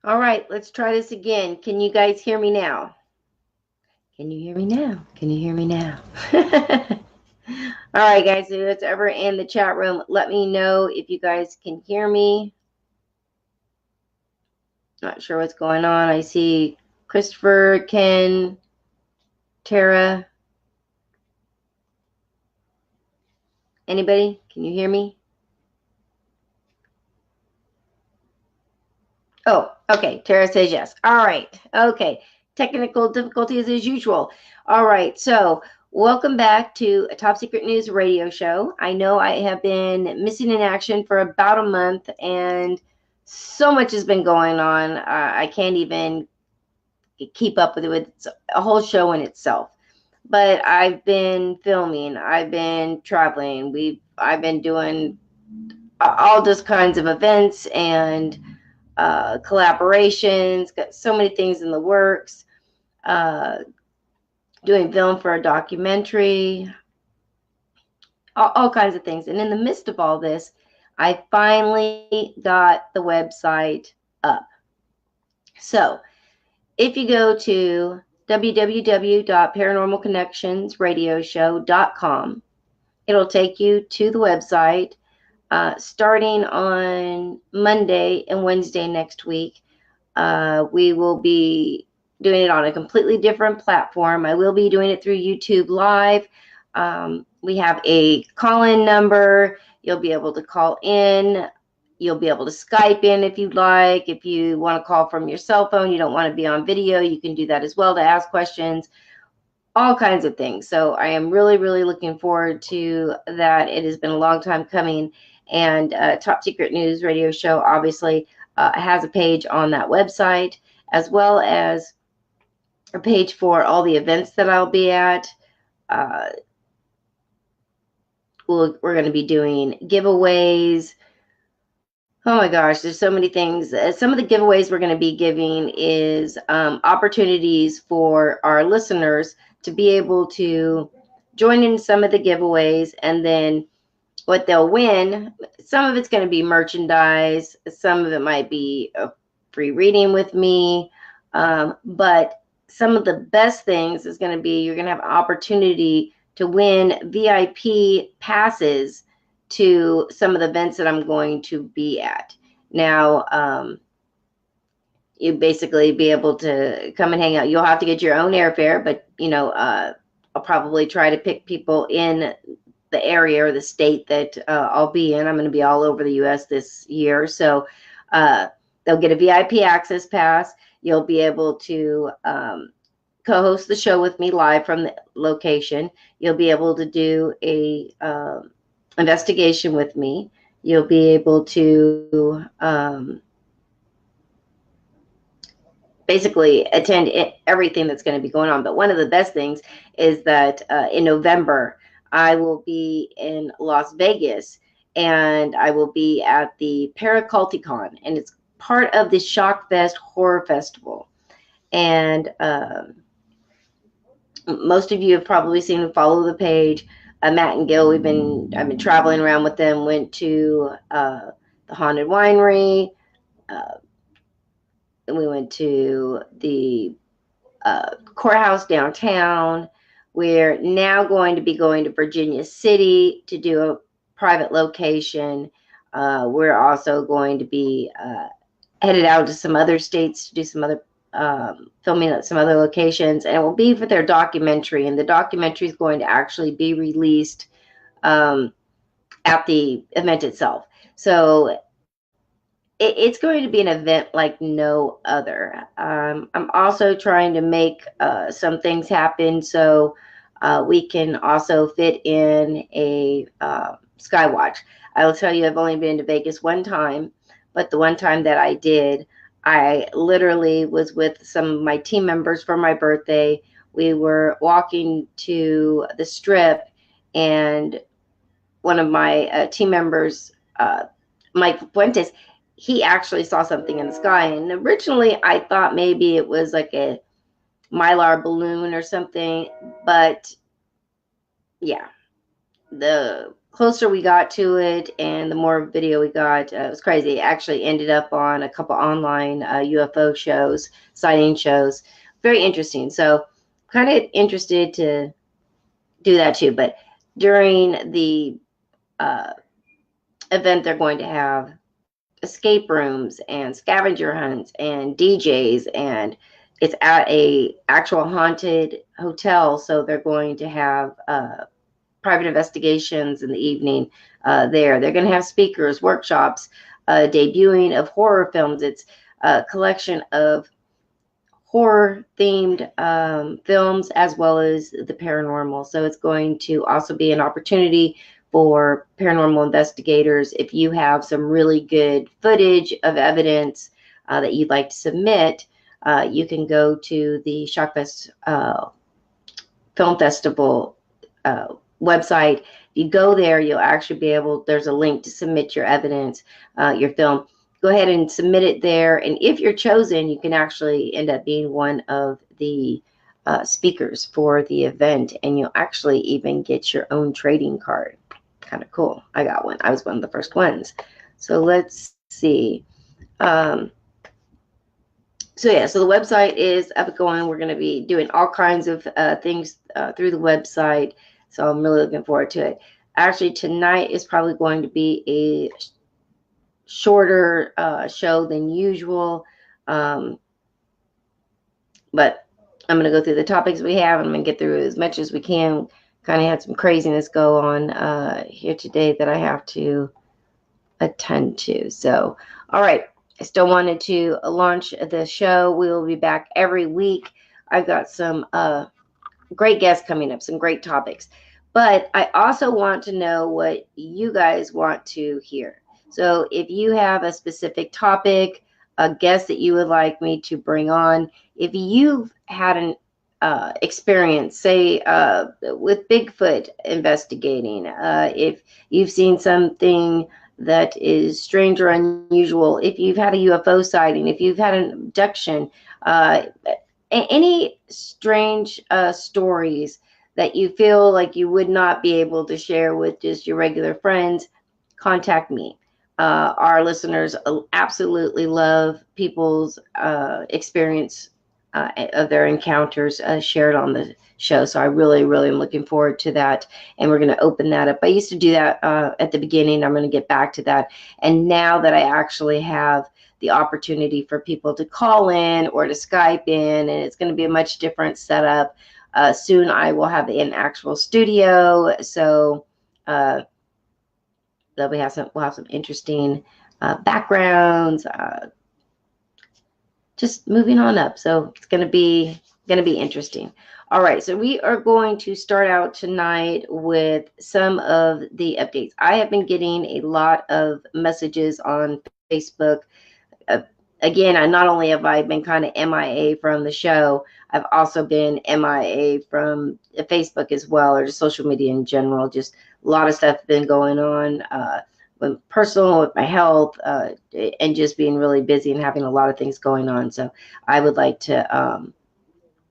All right, let's try this again. Can you guys hear me now? Can you hear me now? Can you hear me now? All right, guys, if it's ever in the chat room, let me know if you guys can hear me. Not sure what's going on. I see Christopher, Ken, Tara. Anybody? Can you hear me? Oh, okay. Tara says yes. All right. Okay. Technical difficulties as usual. All right. So, welcome back to a Top Secret News radio show. I know I have been missing in action for about a month, and so much has been going on. I can't even keep up with it. It's a whole show in itself. But I've been filming. I've been traveling. I've been doing all those kinds of events and collaborations, got so many things in the works, uh, doing film for a documentary, all kinds of things. And in the midst of all this, I finally got the website up. So if you go to www.paranormalconnectionsradioshow.com, it'll take you to the website. Starting on Monday and Wednesday next week, we will be doing it on a completely different platform. I will be doing it through YouTube Live. We have a call-in number. You'll be able to call in. You'll be able to Skype in if you'd like. If you want to call from your cell phone, you don't want to be on video, you can do that as well to ask questions, all kinds of things. So I am really, really looking forward to that. It has been a long time coming. And Top Secret News Radio Show obviously has a page on that website, as well as a page for all the events that I'll be at. Uh, we're going to be doing giveaways. Oh my gosh, there's so many things. Some of the giveaways we're going to be giving is opportunities for our listeners to be able to join in some of the giveaways, and then what they'll win, some of it's going to be merchandise, some of it might be a free reading with me, but some of the best things is going to be you're going to have an opportunity to win VIP passes to some of the events that I'm going to be at. Now, you basically be able to come and hang out. You'll have to get your own airfare, but I'll probably try to pick people in the area or the state that I'll be in. I'm going to be all over the U.S. this year, so they'll get a VIP access pass. You'll be able to co-host the show with me live from the location. You'll be able to do a investigation with me. You'll be able to basically attend everything that's going to be going on. But one of the best things is that in November, I will be in Las Vegas, and I will be at the Paraculticon, and it's part of the Shock Fest Horror Festival. And most of you have probably seen, follow the page. Matt and Gil, I've been traveling around with them. Went to the Haunted Winery. We went to the courthouse downtown. We're now going to be going to Virginia City to do a private location. We're also going to be headed out to some other states to do some other filming at some other locations, and it will be for their documentary. And the documentary is going to actually be released at the event itself. So it's going to be an event like no other. I'm also trying to make some things happen so we can also fit in a Skywatch. I will tell you, I've only been to Vegas one time, but the one time that I did, I literally was with some of my team members for my birthday. We were walking to the strip, and one of my team members, Mike Fuentes, he actually saw something in the sky. And originally I thought maybe it was like a mylar balloon or something. But yeah, the closer we got to it and the more video we got, it was crazy. It actually ended up on a couple online UFO shows, sighting shows. Very interesting. So kind of interested to do that too. But during the uh, event, they're going to have escape rooms and scavenger hunts and DJs, and it's at a actual haunted hotel. So they're going to have private investigations in the evening there. They're going to have speakers, workshops, debuting of horror films. It's a collection of horror themed films as well as the paranormal. So it's going to also be an opportunity for paranormal investigators. If you have some really good footage of evidence that you'd like to submit, you can go to the Shockfest Film Festival website. If you go there, you'll actually be able, there's a link to submit your evidence, your film. Go ahead and submit it there. And if you're chosen, you can actually end up being one of the speakers for the event. And you'll actually even get your own trading card. Kind of cool. I got one. I was one of the first ones. So let's see. So yeah, so the website is up and going. We're going to be doing all kinds of things through the website. So I'm really looking forward to it. Actually, tonight is probably going to be a shorter show than usual. But I'm going to go through the topics we have. I'm going to get through as much as we can. Kind of had some craziness go on here today that I have to attend to. So, all right. I still wanted to launch the show. We will be back every week. I've got some great guests coming up, some great topics. But I also want to know what you guys want to hear. So if you have a specific topic, a guest that you would like me to bring on, if you've had an experience, say with Bigfoot investigating, if you've seen something that is strange or unusual, if you've had a UFO sighting, if you've had an abduction, any strange stories that you feel like you would not be able to share with just your regular friends, contact me. Our listeners absolutely love people's experience of their encounters shared on the show. So I really, really am looking forward to that. And we're going to open that up. I used to do that at the beginning. I'm going to get back to that. And now that I actually have the opportunity for people to call in or to Skype in, and it's going to be a much different setup. Soon I will have an actual studio. So we'll have some interesting backgrounds, just moving on up. So it's going to be interesting. All right, so we are going to start out tonight with some of the updates. I have been getting a lot of messages on Facebook. Again, not only have I been kind of MIA from the show, I've also been MIA from Facebook as well, or just social media in general. Just a lot of stuff been going on with personal, with my health, and just being really busy and having a lot of things going on. So I would like to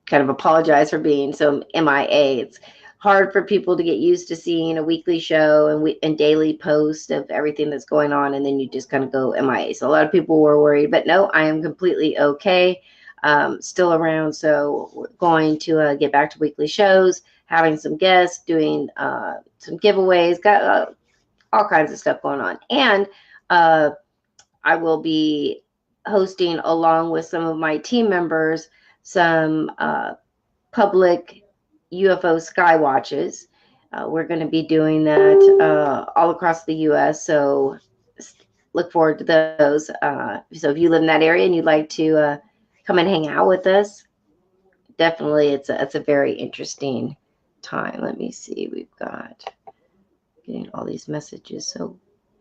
kind of apologize for being so MIA. It's hard for people to get used to seeing a weekly show and daily post of everything that's going on, and then you just kind of go MIA. So a lot of people were worried, but no, I am completely okay. Still around, so we're going to get back to weekly shows, having some guests, doing some giveaways, got all kinds of stuff going on. And I will be hosting, along with some of my team members, some public UFO sky watches. We're going to be doing that all across the U.S., so look forward to those. So if you live in that area and you'd like to come and hang out with us, definitely it's a very interesting time. Let me see. We've got getting all these messages, so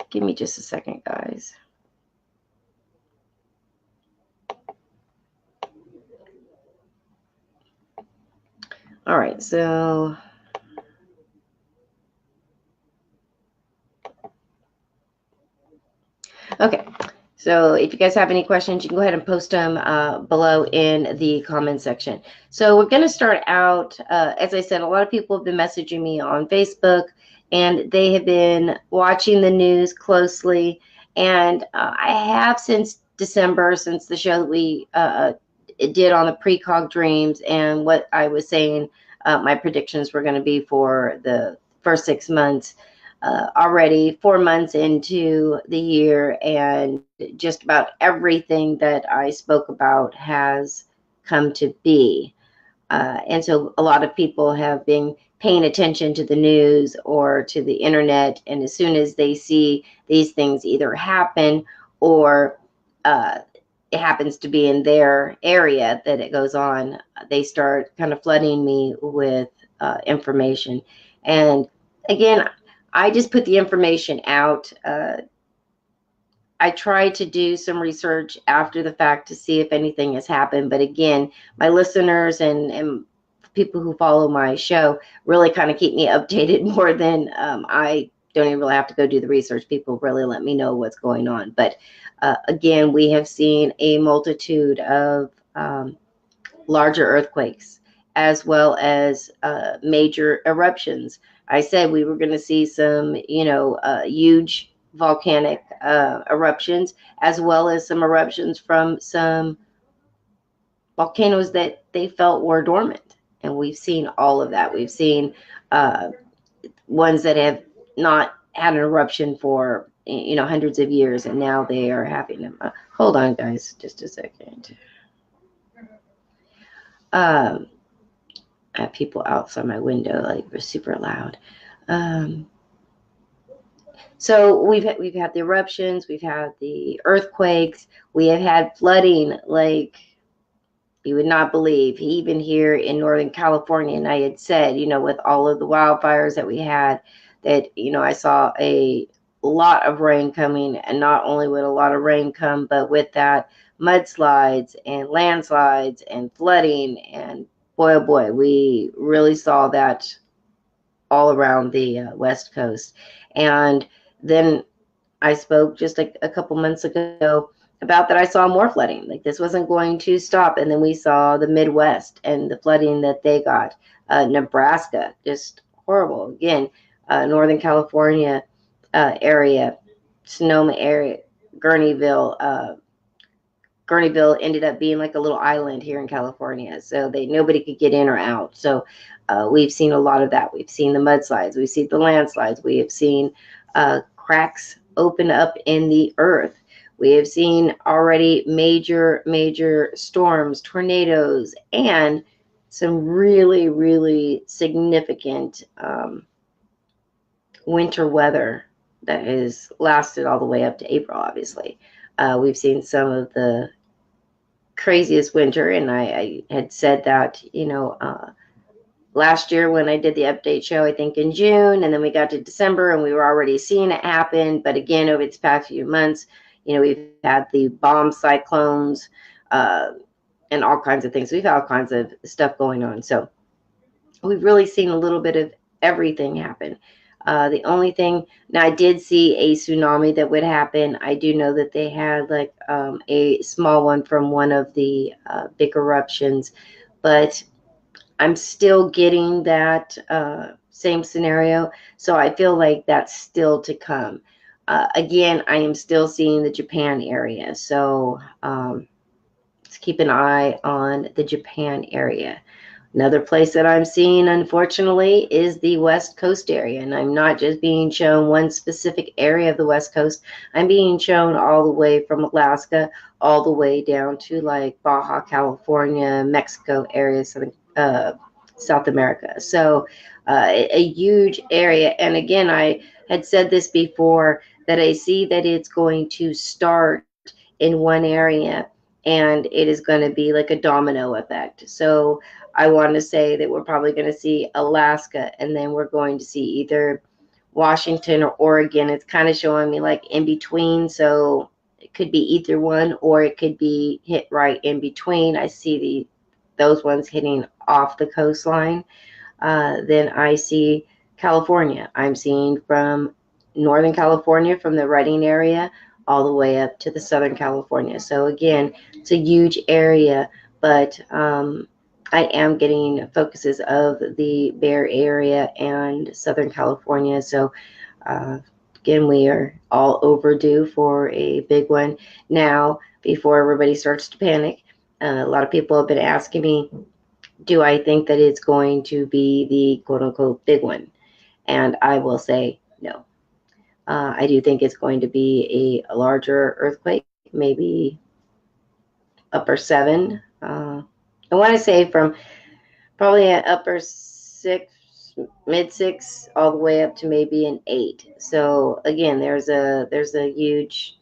give me just a second, guys. All right, so okay. So if you guys have any questions, you can go ahead and post them below in the comment section. So we're going to start out, as I said, a lot of people have been messaging me on Facebook and they have been watching the news closely. And I have since December, since the show that we did on the precog dreams, and what I was saying, my predictions were going to be for the first 6 months. Already 4 months into the year, and just about everything that I spoke about has come to be. And so a lot of people have been paying attention to the news or to the internet. And as soon as they see these things either happen or uh, it happens to be in their area that it goes on, they start kind of flooding me with information. And again, I just put the information out. I try to do some research after the fact to see if anything has happened. But again, my listeners and people who follow my show really kind of keep me updated more than I don't even really have to go do the research. People really let me know what's going on. But again, we have seen a multitude of larger earthquakes as well as major eruptions. I said we were going to see some, huge volcanic eruptions, as well as some eruptions from some volcanoes that they felt were dormant. And we've seen all of that. We've seen uh, ones that have not had an eruption for, hundreds of years, and now they are having them. Hold on, guys, just a second. Um, I have people outside my window, like they're super loud. Um, So we've had the eruptions, we've had the earthquakes, we have had flooding like you would not believe. Even here in Northern California, and I had said, with all of the wildfires that we had, that I saw a lot of rain coming, and not only would a lot of rain come, but with that, mudslides and landslides and flooding, and boy, oh boy, we really saw that all around the West Coast. And then I spoke just a couple months ago about that I saw more flooding. Like this wasn't going to stop. And then we saw the Midwest and the flooding that they got. Nebraska, just horrible. Again, Northern California area, Sonoma area, Gurneyville. Gurneyville ended up being like a little island here in California, so nobody could get in or out. So we've seen a lot of that. We've seen the mudslides, we've seen the landslides, we have seen cracks open up in the earth. We have seen already major storms, tornadoes, and some really, really significant winter weather that has lasted all the way up to April, obviously. We've seen some of the craziest winter, and I had said that, last year when I did the update show, I think in June, and then we got to December and we were already seeing it happen. But again, over these past few months, we've had the bomb cyclones and all kinds of things. We've had all kinds of stuff going on. So we've really seen a little bit of everything happen. The only thing, now I did see a tsunami that would happen. I do know that they had like a small one from one of the big eruptions, but I'm still getting that same scenario. So I feel like that's still to come. Again, I am still seeing the Japan area. So let's keep an eye on the Japan area. Another place that I'm seeing, unfortunately, is the West Coast area. And I'm not just being shown one specific area of the West Coast. I'm being shown all the way from Alaska, all the way down to like Baja California, Mexico area, South America. So a huge area. And again, I had said this before, that I see that it's going to start in one area and it is going to be like a domino effect. So I want to say that we're probably going to see Alaska, and then we're going to see either Washington or Oregon. It's kind of showing me like in between. So it could be either one, or it could be hit right in between. I see those ones hitting off the coastline. Then I see California. I'm seeing from Northern California, from the Redding area, all the way up to the Southern California. So again, it's a huge area, but I am getting focuses of the Bay Area and Southern California. So again, we are all overdue for a big one now before everybody starts to panic. A lot of people have been asking me, do I think that it's going to be the quote unquote big one? And I will say no. I do think it's going to be a larger earthquake, maybe upper seven. I want to say from probably an upper six, mid six, all the way up to maybe an eight. So again, there's a huge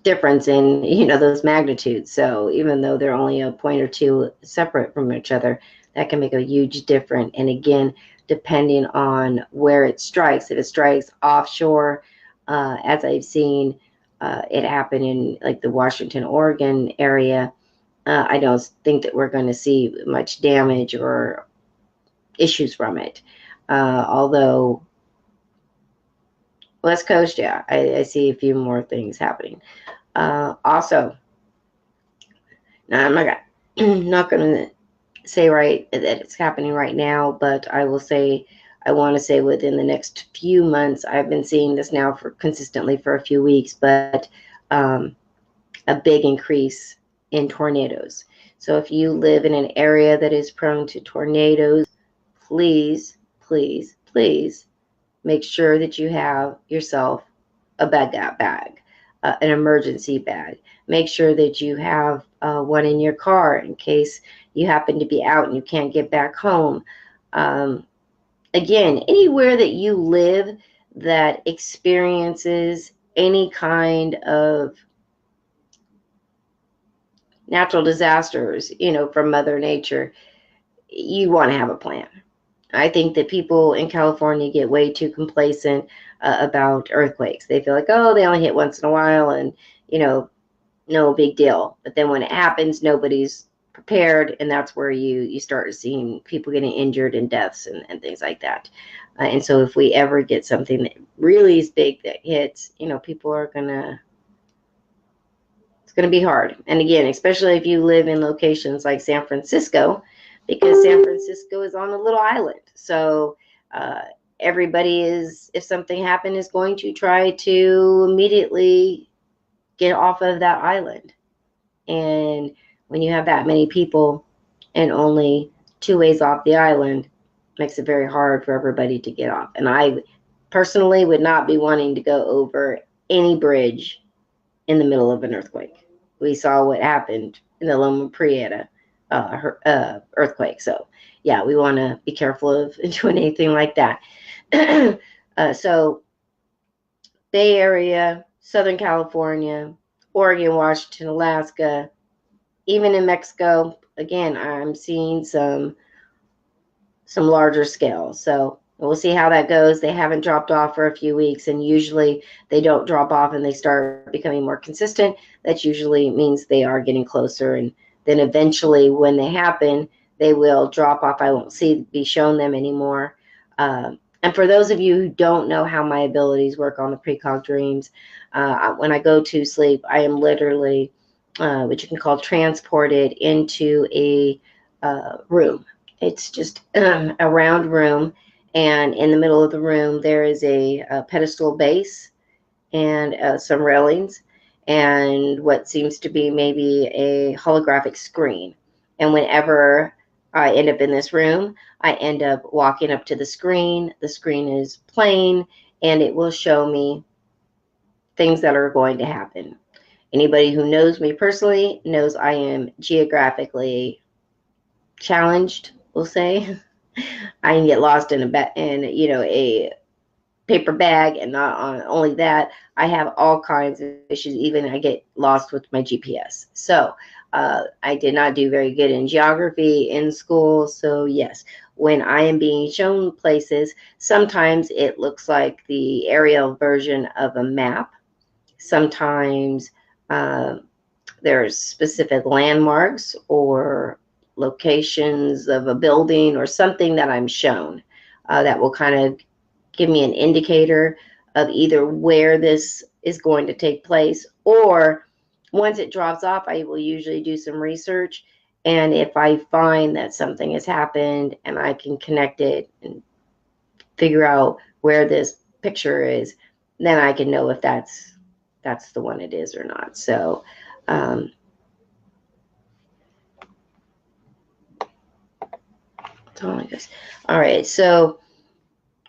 difference in those magnitudes. So even though they're only a point or two separate from each other, that can make a huge difference. And again, depending on where it strikes, if it strikes offshore, as I've seen it happen in like the Washington, Oregon area, I don't think that we're going to see much damage or issues from it. Although West Coast, yeah, I see a few more things happening. Also, now I'm not going to say right that it's happening right now, but I will say, I want to say within the next few months, I've been seeing this now for consistently for a few weeks, but a big increase in tornadoes. So if you live in an area that is prone to tornadoes, please, please, please make sure that you have yourself a bag, an emergency bag. Make sure that you have one in your car in case you happen to be out and you can't get back home. Again, anywhere that you live that experiences any kind of natural disasters, from Mother Nature, you want to have a plan. I think that people in California get way too complacent about earthquakes. They feel like, oh, they only hit once in a while and, no big deal. But then when it happens, nobody's prepared. And that's where you start seeing people getting injured and deaths and things like that. And so if we ever get something that really is big that hits, people are it's going to be hard. And again, especially if you live in locations like San Francisco, because San Francisco is on a little island. So everybody is, if something happened, is going to try to immediately get off of that island. And when you have that many people and only two ways off the island, it makes it very hard for everybody to get off. And I personally would not be wanting to go over any bridge in the middle of an earthquake. We saw what happened in the Loma Prieta earthquake. So yeah, we want to be careful of doing anything like that. So Bay Area, Southern California, Oregon, Washington, Alaska, even in Mexico, again, I'm seeing some larger scale. So we'll see how that goes. They haven't dropped off for a few weeks, and usually they don't drop off and they start becoming more consistent. That usually means they are getting closer, and then eventually when they happen, they will drop off. I won't be shown them anymore. And for those of you who don't know how my abilities work on the precog dreams, when I go to sleep, I am literally what you can call transported into a room. It's just a round room, and in the middle of the room there is a pedestal base and some railings and what seems to be maybe a holographic screen. And whenever I end up in this room, I end up walking up to the screen. The screen is playing, and it will show me things that are going to happen. Anybody who knows me personally knows I am geographically challenged, we'll say. I can get lost in a paper bag, and not only that, I have all kinds of issues. Even I get lost with my GPS. So I did not do very good in geography in school. So yes, when I am being shown places, sometimes it looks like the aerial version of a map. Sometimes there's specific landmarks or locations of a building or something that I'm shown that will kind of give me an indicator of either where this is going to take place, or once it drops off, I will usually do some research And if I find that something has happened and I can connect it and figure out where this picture is, then I can know if that's the one it is or not. So oh my gosh. All right, so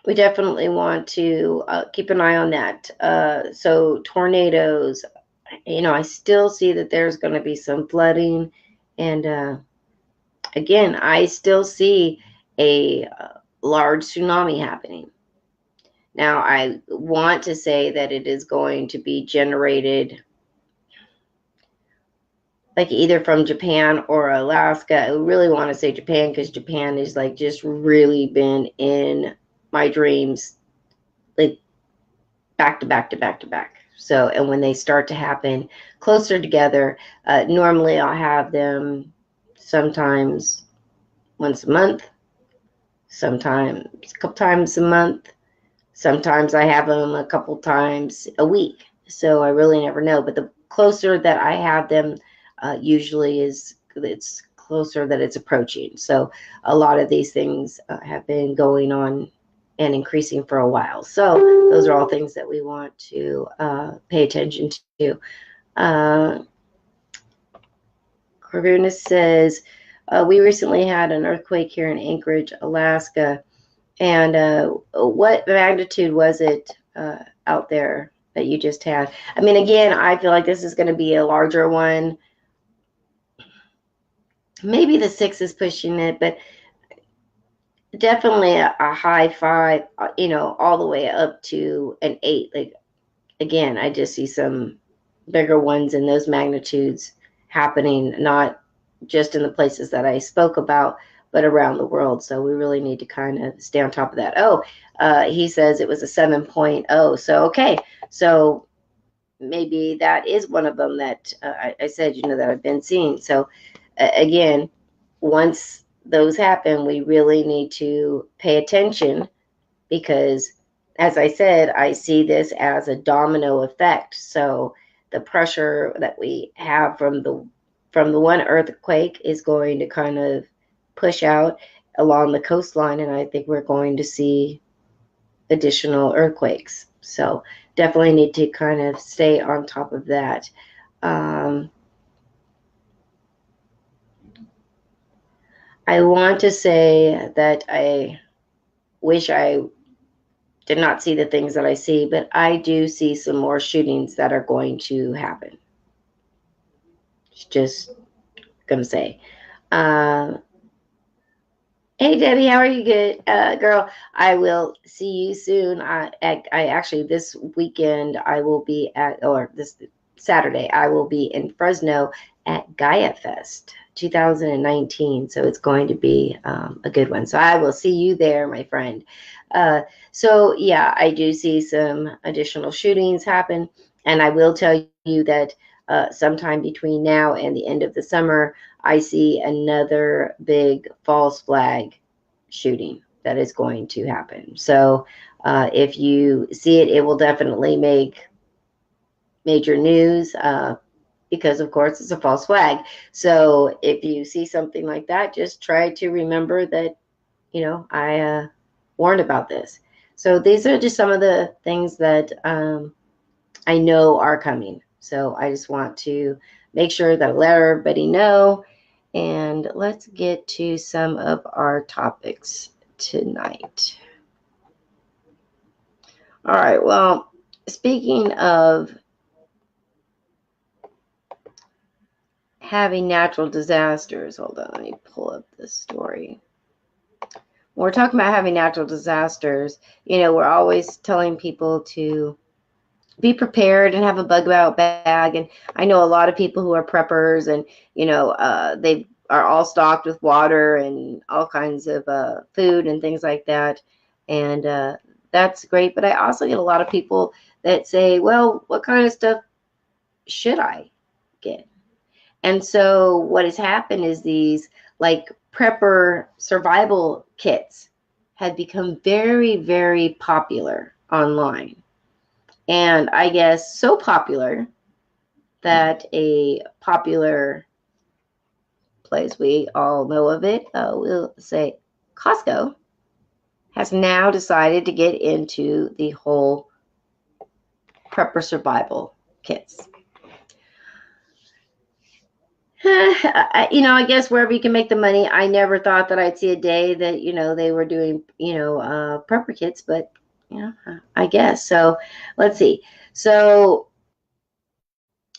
we definitely want to keep an eye on that. So tornadoes, I still see that there's going to be some flooding, and again, I still see a large tsunami happening. Now, I want to say that it is going to be generated like either from Japan or Alaska. I really want to say Japan because Japan is like just really been in my dreams, like back to back to back to back. So, and when they start to happen closer together, normally I'll have them sometimes once a month, sometimes a couple times a month. Sometimes I have them a couple times a week. So I really never know. But the closer that I have them, usually it's closer that it's approaching. So a lot of these things have been going on and increasing for a while. So those are all things that we want to pay attention to. Corvinus says, we recently had an earthquake here in Anchorage, Alaska. And what magnitude was it out there that you just had? I mean, again, I feel like this is going to be a larger one. Maybe the 6 is pushing it, but definitely a high 5, all the way up to an 8. Like, again, I just see some bigger ones in those magnitudes happening, not just in the places that I spoke about, but around the world. So we really need to kind of stay on top of that. Oh, he says it was a 7.0. So, okay. So maybe that is one of them that I said, that I've been seeing. So again, once those happen, we really need to pay attention because, as I said, I see this as a domino effect. So the pressure that we have from the one earthquake is going to kind of push out along the coastline, and I think we're going to see additional earthquakes. So definitely need to kind of stay on top of that. I want to say that I wish I did not see the things that I see, but I do see some more shootings that are going to happen. Just gonna say. Uh, hey Debbie, how are you? Good, girl. I will see you soon. I actually this weekend I will be at, or this Saturday I will be in Fresno at Gaia Fest 2019. So it's going to be a good one. So I will see you there, my friend. So yeah, I do see some additional shootings happen, and I will tell you that sometime between now and the end of the summer, I see another big false flag shooting that is going to happen. So if you see it, it will definitely make major news because, of course, it's a false flag. So if you see something like that, just try to remember that, I warned about this. So these are just some of the things that I know are coming. So I just want to make sure that I let everybody know. And let's get to some of our topics tonight. All right. Well, speaking of having natural disasters, hold on, let me pull up this story. When we're talking about having natural disasters, we're always telling people to be prepared and have a bug out bag. And I know a lot of people who are preppers, and they are all stocked with water and all kinds of food and things like that, and that's great. But I also get a lot of people that say, well, what kind of stuff should I get? And so what has happened is these like prepper survival kits had become very, very popular online. And I guess so popular that a popular place. We all know of it. We'll say Costco has now decided to get into the whole prepper survival kits. I guess wherever you can make the money. I never thought that I'd see a day that, they were doing, prepper kits, but, I guess. So let's see. So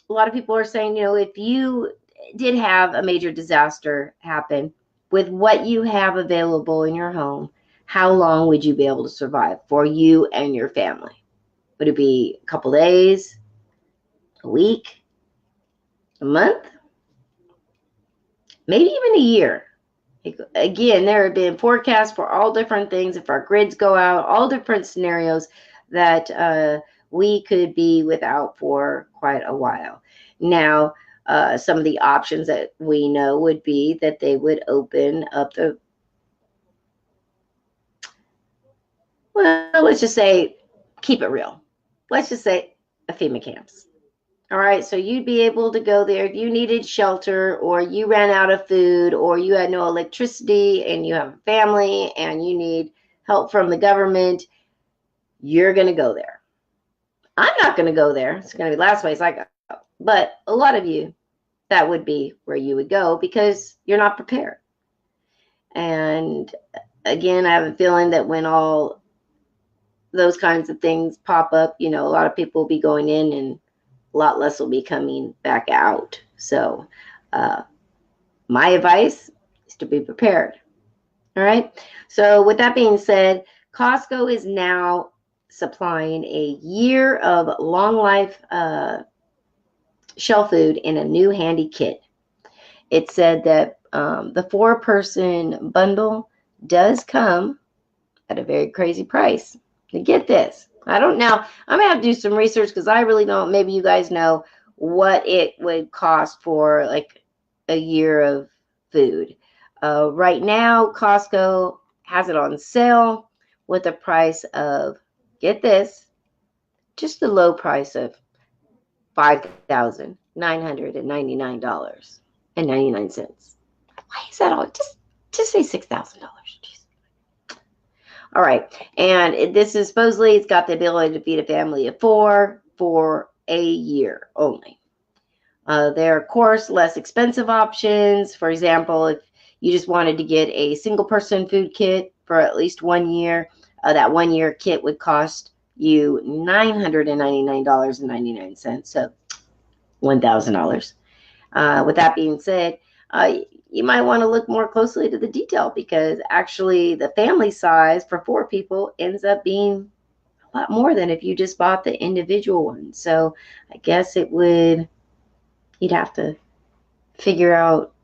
a lot of people are saying, if you did have a major disaster happen with what you have available in your home, how long would you be able to survive for you and your family? Would it be a couple days, a week, a month, maybe even a year? Again, there have been forecasts for all different things. If our grids go out, all different scenarios that we could be without for quite a while. Now, some of the options that we know would be that they would open up let's just say, keep it real. Let's just say a FEMA camps. All right, so you'd be able to go there if you needed shelter or you ran out of food or you had no electricity and you have a family and you need help from the government. You're going to go there. I'm not going to go there. It's going to be the last place I go. But a lot of you, that would be where you would go because you're not prepared. And again, I have a feeling that when all those kinds of things pop up, a lot of people will be going in and a lot less will be coming back out. So my advice is to be prepared. All right. So with that being said, Costco is now supplying a year of long life shell food in a new handy kit. It said that the 4-person bundle does come at a very crazy price. Now get this. I don't know. I'm going to have to do some research because I really don't. Maybe you guys know what it would cost for like a year of food. Right now, Costco has it on sale with a price of, get this, just the low price of $5,999.99. Why is that all? Just say $6,000. All right. And this is supposedly, it's got the ability to feed a family of 4 for a year only. There are, of course, less expensive options. For example, if you just wanted to get a single person food kit for at least 1 year, that 1 year kit would cost you $999.99. So $1,000. With that being said, you might want to look more closely to the detail because actually the family size for 4 people ends up being a lot more than if you just bought the individual one. So I guess you'd have to figure out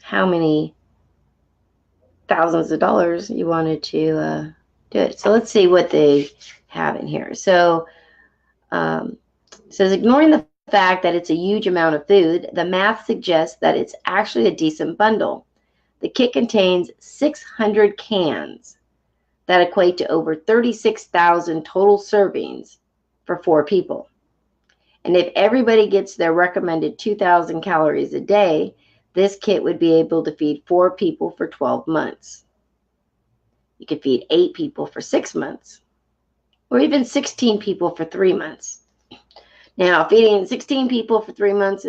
how many thousands of dollars you wanted to do it. So let's see what they have in here. So it says, ignoring the fact that it's a huge amount of food, the math suggests that it's actually a decent bundle. The kit contains 600 cans that equate to over 36,000 total servings for 4 people. And if everybody gets their recommended 2,000 calories a day, this kit would be able to feed 4 people for 12 months. You could feed 8 people for 6 months, or even 16 people for 3 months. Now, feeding 16 people for 3 months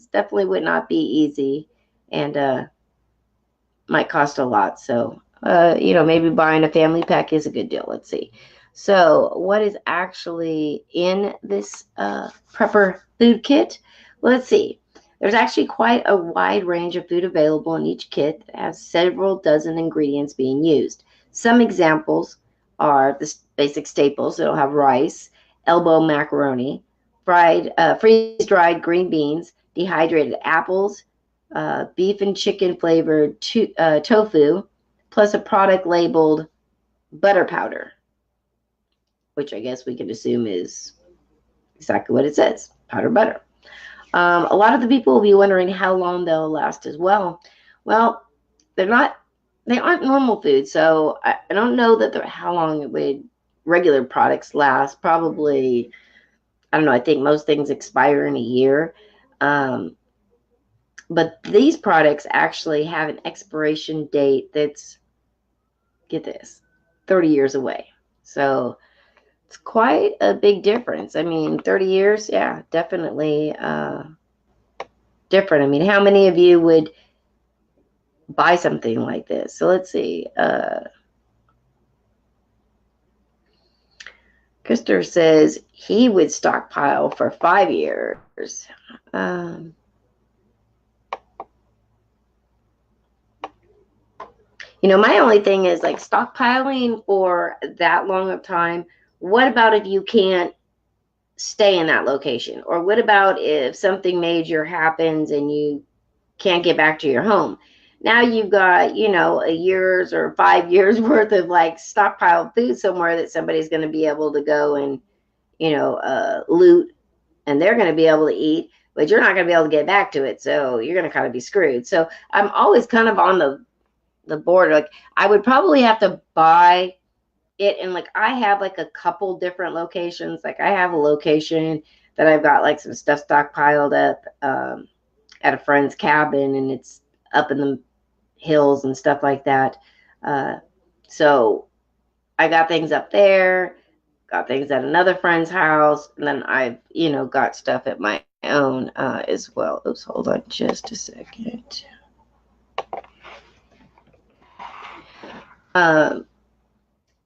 definitely would not be easy and might cost a lot. So, maybe buying a family pack is a good deal. Let's see. So what is actually in this prepper food kit? Let's see. There's actually quite a wide range of food available in each kit that has several dozen ingredients being used. Some examples are the basic staples. It'll have rice, elbow macaroni, freeze-dried green beans, dehydrated apples, beef and chicken flavored tofu, plus a product labeled butter powder, which I guess we can assume is exactly what it says, powdered butter. A lot of the people will be wondering how long they'll last as well. Well, they aren't normal food, so I don't know that how long it would regular products last. Probably, I don't know, I think most things expire in a year. But these products actually have an expiration date that's, get this, 30 years away. So it's quite a big difference. I mean, 30 years, yeah, definitely different. I mean, how many of you would buy something like this? So let's see. Christopher says he would stockpile for 5 years. My only thing is like stockpiling for that long of time. What about if you can't stay in that location? Or what about if something major happens and you can't get back to your home? Now you've got, a year's or 5 years worth of like stockpiled food somewhere that somebody's going to be able to go and, loot, and they're going to be able to eat, but you're not going to be able to get back to it. So you're going to kind of be screwed. So I'm always kind of on the border. Like I would probably have to buy it, and like I have like a couple different locations. Like I have a location that I've got like some stuff stockpiled up at a friend's cabin, and it's up in the hills and stuff like that. So I got things up there, got things at another friend's house, and then I've got stuff at my own as well. Oops, hold on just a second.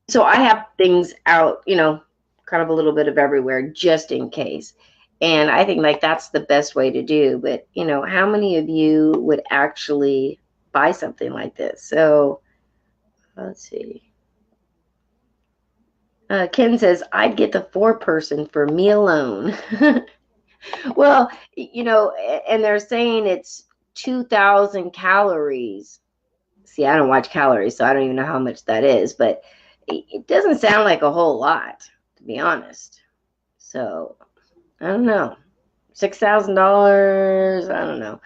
So I have things out, kind of a little bit of everywhere just in case. And I think like that's the best way to do. But, how many of you would actually buy something like this? So let's see. Ken says, I'd get the 4-person for me alone. Well, and they're saying it's 2,000 calories. See, I don't watch calories, so I don't even know how much that is, but it doesn't sound like a whole lot, to be honest. So, I don't know. $6,000, I don't know.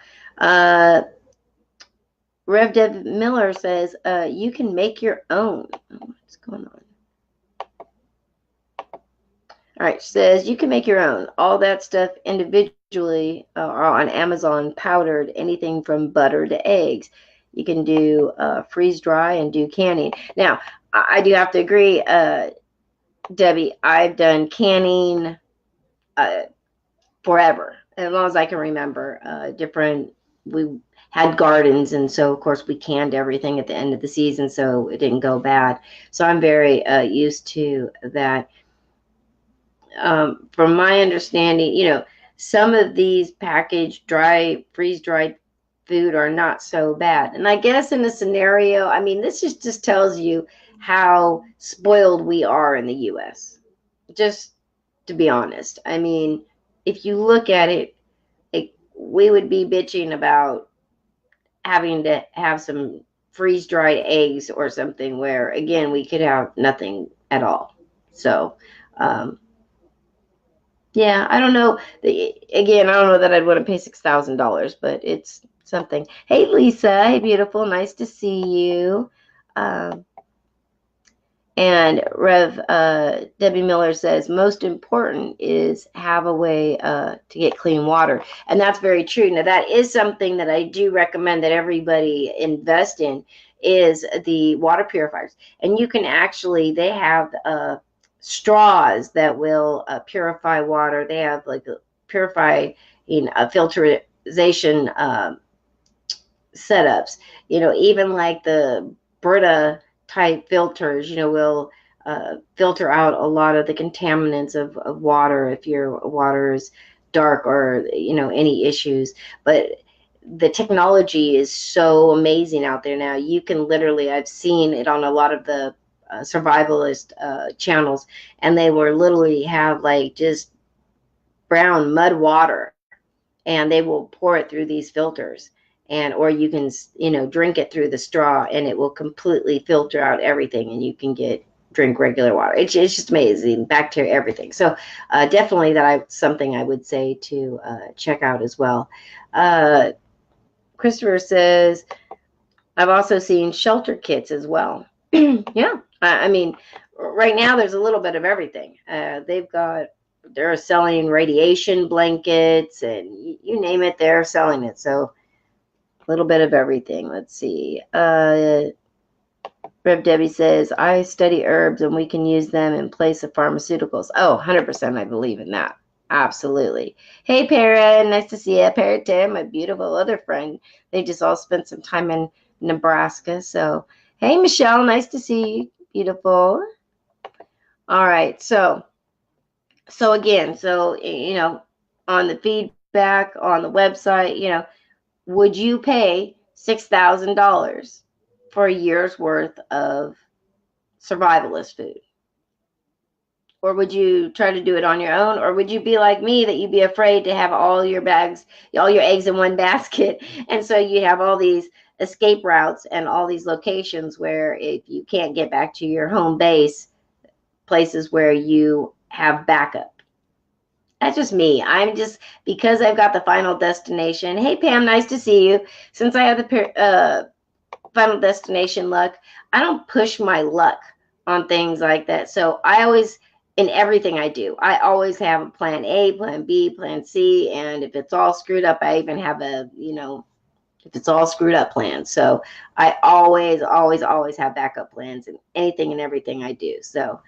Rev Dev Miller says, you can make your own. What's going on? All right, says you can make your own. All that stuff individually are on Amazon, powdered, anything from butter to eggs. You can do freeze dry and do canning. Now, I do have to agree, Debbie, I've done canning forever, as long as I can remember. We had gardens, and so of course we canned everything at the end of the season so it didn't go bad. So I'm very used to that. From my understanding, some of these packaged freeze-dried food are not so bad. And I guess in a scenario, I mean, this just tells you how spoiled we are in the U.S. Just to be honest. I mean, if you look at it, we would be bitching about having to have some freeze-dried eggs or something where, again, we could have nothing at all. So, yeah, I don't know. Again, I don't know that I'd want to pay $6,000, but it's something. Hey, Lisa. Hey, beautiful. Nice to see you. And Debbie Miller says, most important is have a way to get clean water. And that's very true. Now, that is something that I do recommend that everybody invest in, is the water purifiers. And you can actually, they have straws that will purify water. They have like a purifying filterization setups. Even like the Brita type filters, will filter out a lot of the contaminants of water if your water is dark or any issues. But the technology is so amazing out there now. You can literally, I've seen it on a lot of the survivalist channels, and they will literally have like just brown mud water, and they will pour it through these filters, or you can drink it through the straw, and it will completely filter out everything, and you can drink regular water. It's just amazing, bacteria, everything. So definitely something I would say to check out as well. Christopher says, I've also seen shelter kits as well. Yeah, I mean, right now there's a little bit of everything. They're selling radiation blankets, and you name it, they're selling it. So little bit of everything. Let's see. Rev Debbie says, I study herbs and we can use them in place of pharmaceuticals. Oh, 100% I believe in that. Absolutely. Hey, Parrot. Nice to see you. Parrot Tim, my beautiful other friend. They just all spent some time in Nebraska. So, hey, Michelle. Nice to see you. Beautiful. All right. So again, on the feedback on the website, would you pay $6,000 for a year's worth of survivalist food? Or would you try to do it on your own? Or would you be like me, that you'd be afraid to have all your eggs in one basket? And so you have all these escape routes and all these locations where if you can't get back to your home base, places where you have backup. That's just me. Because I've got the Final Destination. Hey, Pam, nice to see you. Since I have the Final Destination luck, I don't push my luck on things like that. So I always, in everything I do, I always have a plan A, plan B, plan C. And if it's all screwed up, I even have if it's all screwed up plan. So I always, always, always have backup plans in anything and everything I do. So,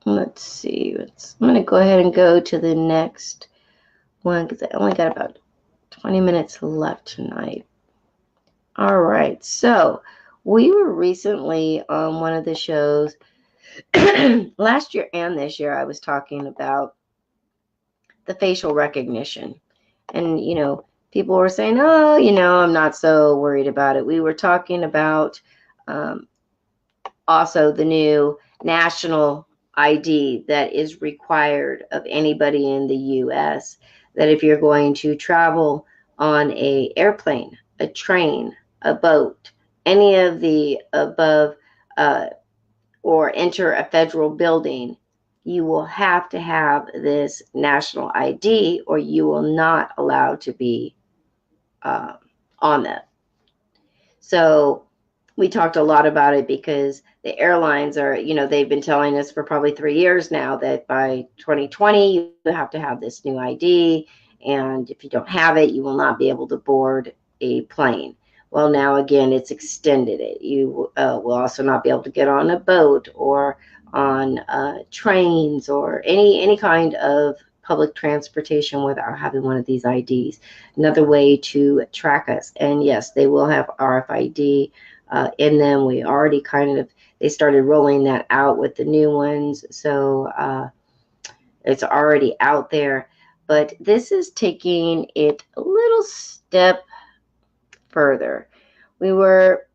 let's see. I'm going to go ahead and go to the next one because I only got about 20 minutes left tonight. All right. So we were recently on one of the shows last year and this year. I was talking about the facial recognition. And, people were saying, oh, I'm not so worried about it. We were talking about also the new national ID that is required of anybody in the U.S., that if you're going to travel on an airplane, a train, a boat, any of the above, or enter a federal building, you will have to have this national ID or you will not allow to be on that. So we talked a lot about it because the airlines are, they've been telling us for probably 3 years now that by 2020, you have to have this new ID. And if you don't have it, you will not be able to board a plane. Well, now again, it's extended it. You will also not be able to get on a boat or on trains or any kind of public transportation without having one of these IDs. Another way to track us. And yes, they will have RFID in them. We already they started rolling that out with the new ones. So it's already out there. But this is taking it a little step further. We were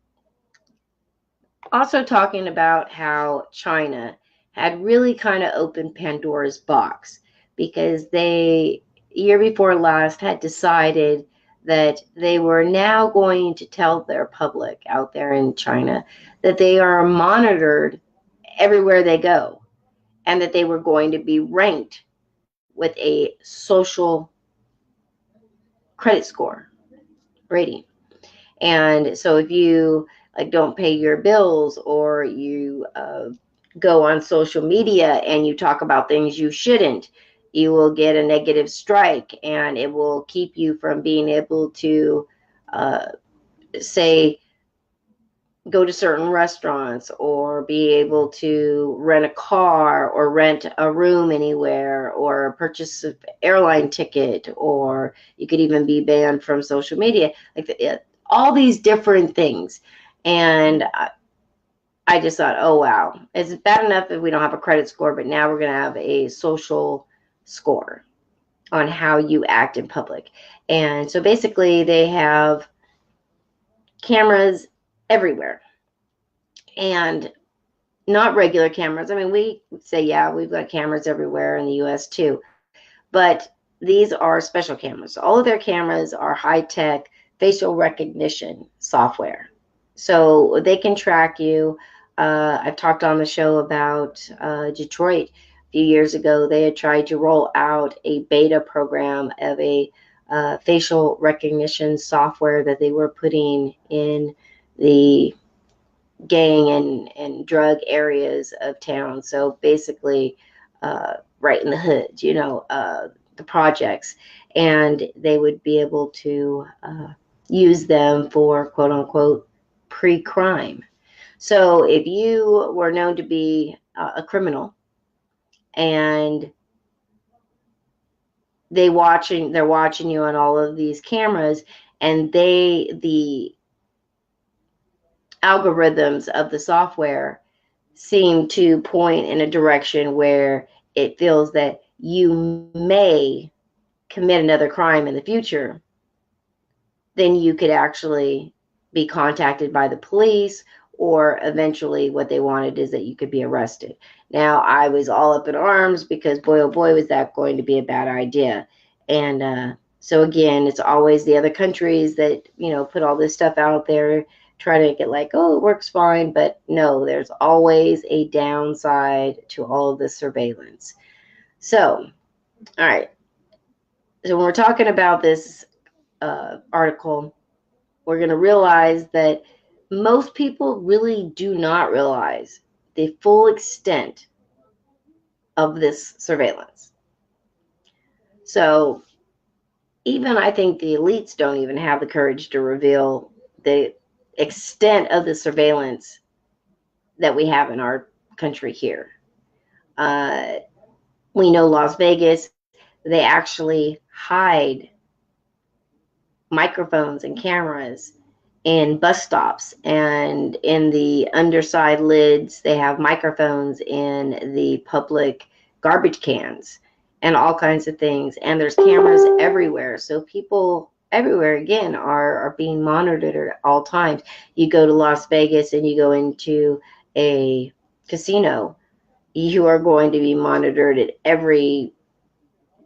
also talking about how China had really kind of opened Pandora's box because they, year before last, had decided that they were now going to tell their public out there in China that they are monitored everywhere they go and that they were going to be ranked with a social credit score rating. And so if you don't pay your bills or you go on social media and you talk about things you shouldn't, you will get a negative strike and it will keep you from being able to say go to certain restaurants or be able to rent a car or rent a room anywhere or purchase an airline ticket, or you could even be banned from social media, all these different things. And I just thought, oh, wow, it's bad enough if we don't have a credit score, but now we're going to have a social score on how you act in public. And so basically they have cameras everywhere and not regular cameras. I mean, we say, yeah, we've got cameras everywhere in the US too, but these are special cameras. All of their cameras are high-tech facial recognition software. So they can track you. I've talked on the show about Detroit a few years ago. They had tried to roll out a beta program of a facial recognition software that they were putting in the gang and drug areas of town. So basically, right in the hood, the projects, and they would be able to use them for quote unquote pre-crime. So if you were known to be a criminal and they're watching you on all of these cameras, and the algorithms of the software seem to point in a direction where it feels that you may commit another crime in the future, then you could actually be contacted by the police, or eventually what they wanted is that you could be arrested. Now, I was all up in arms because boy, oh boy, was that going to be a bad idea. And so again, it's always the other countries that, put all this stuff out there, try to make it like, oh, it works fine. But no, there's always a downside to all of this surveillance. So, all right. So when we're talking about this article, we're going to realize that most people really do not realize the full extent of this surveillance. So even I think the elites don't even have the courage to reveal the extent of the surveillance that we have in our country here. We know Las Vegas, they actually hide microphones and cameras in bus stops, and in the underside lids they have microphones in the public garbage cans and all kinds of things, and there's cameras everywhere. So people everywhere again are being monitored at all times. You go to Las Vegas and you go into a casino, you are going to be monitored at every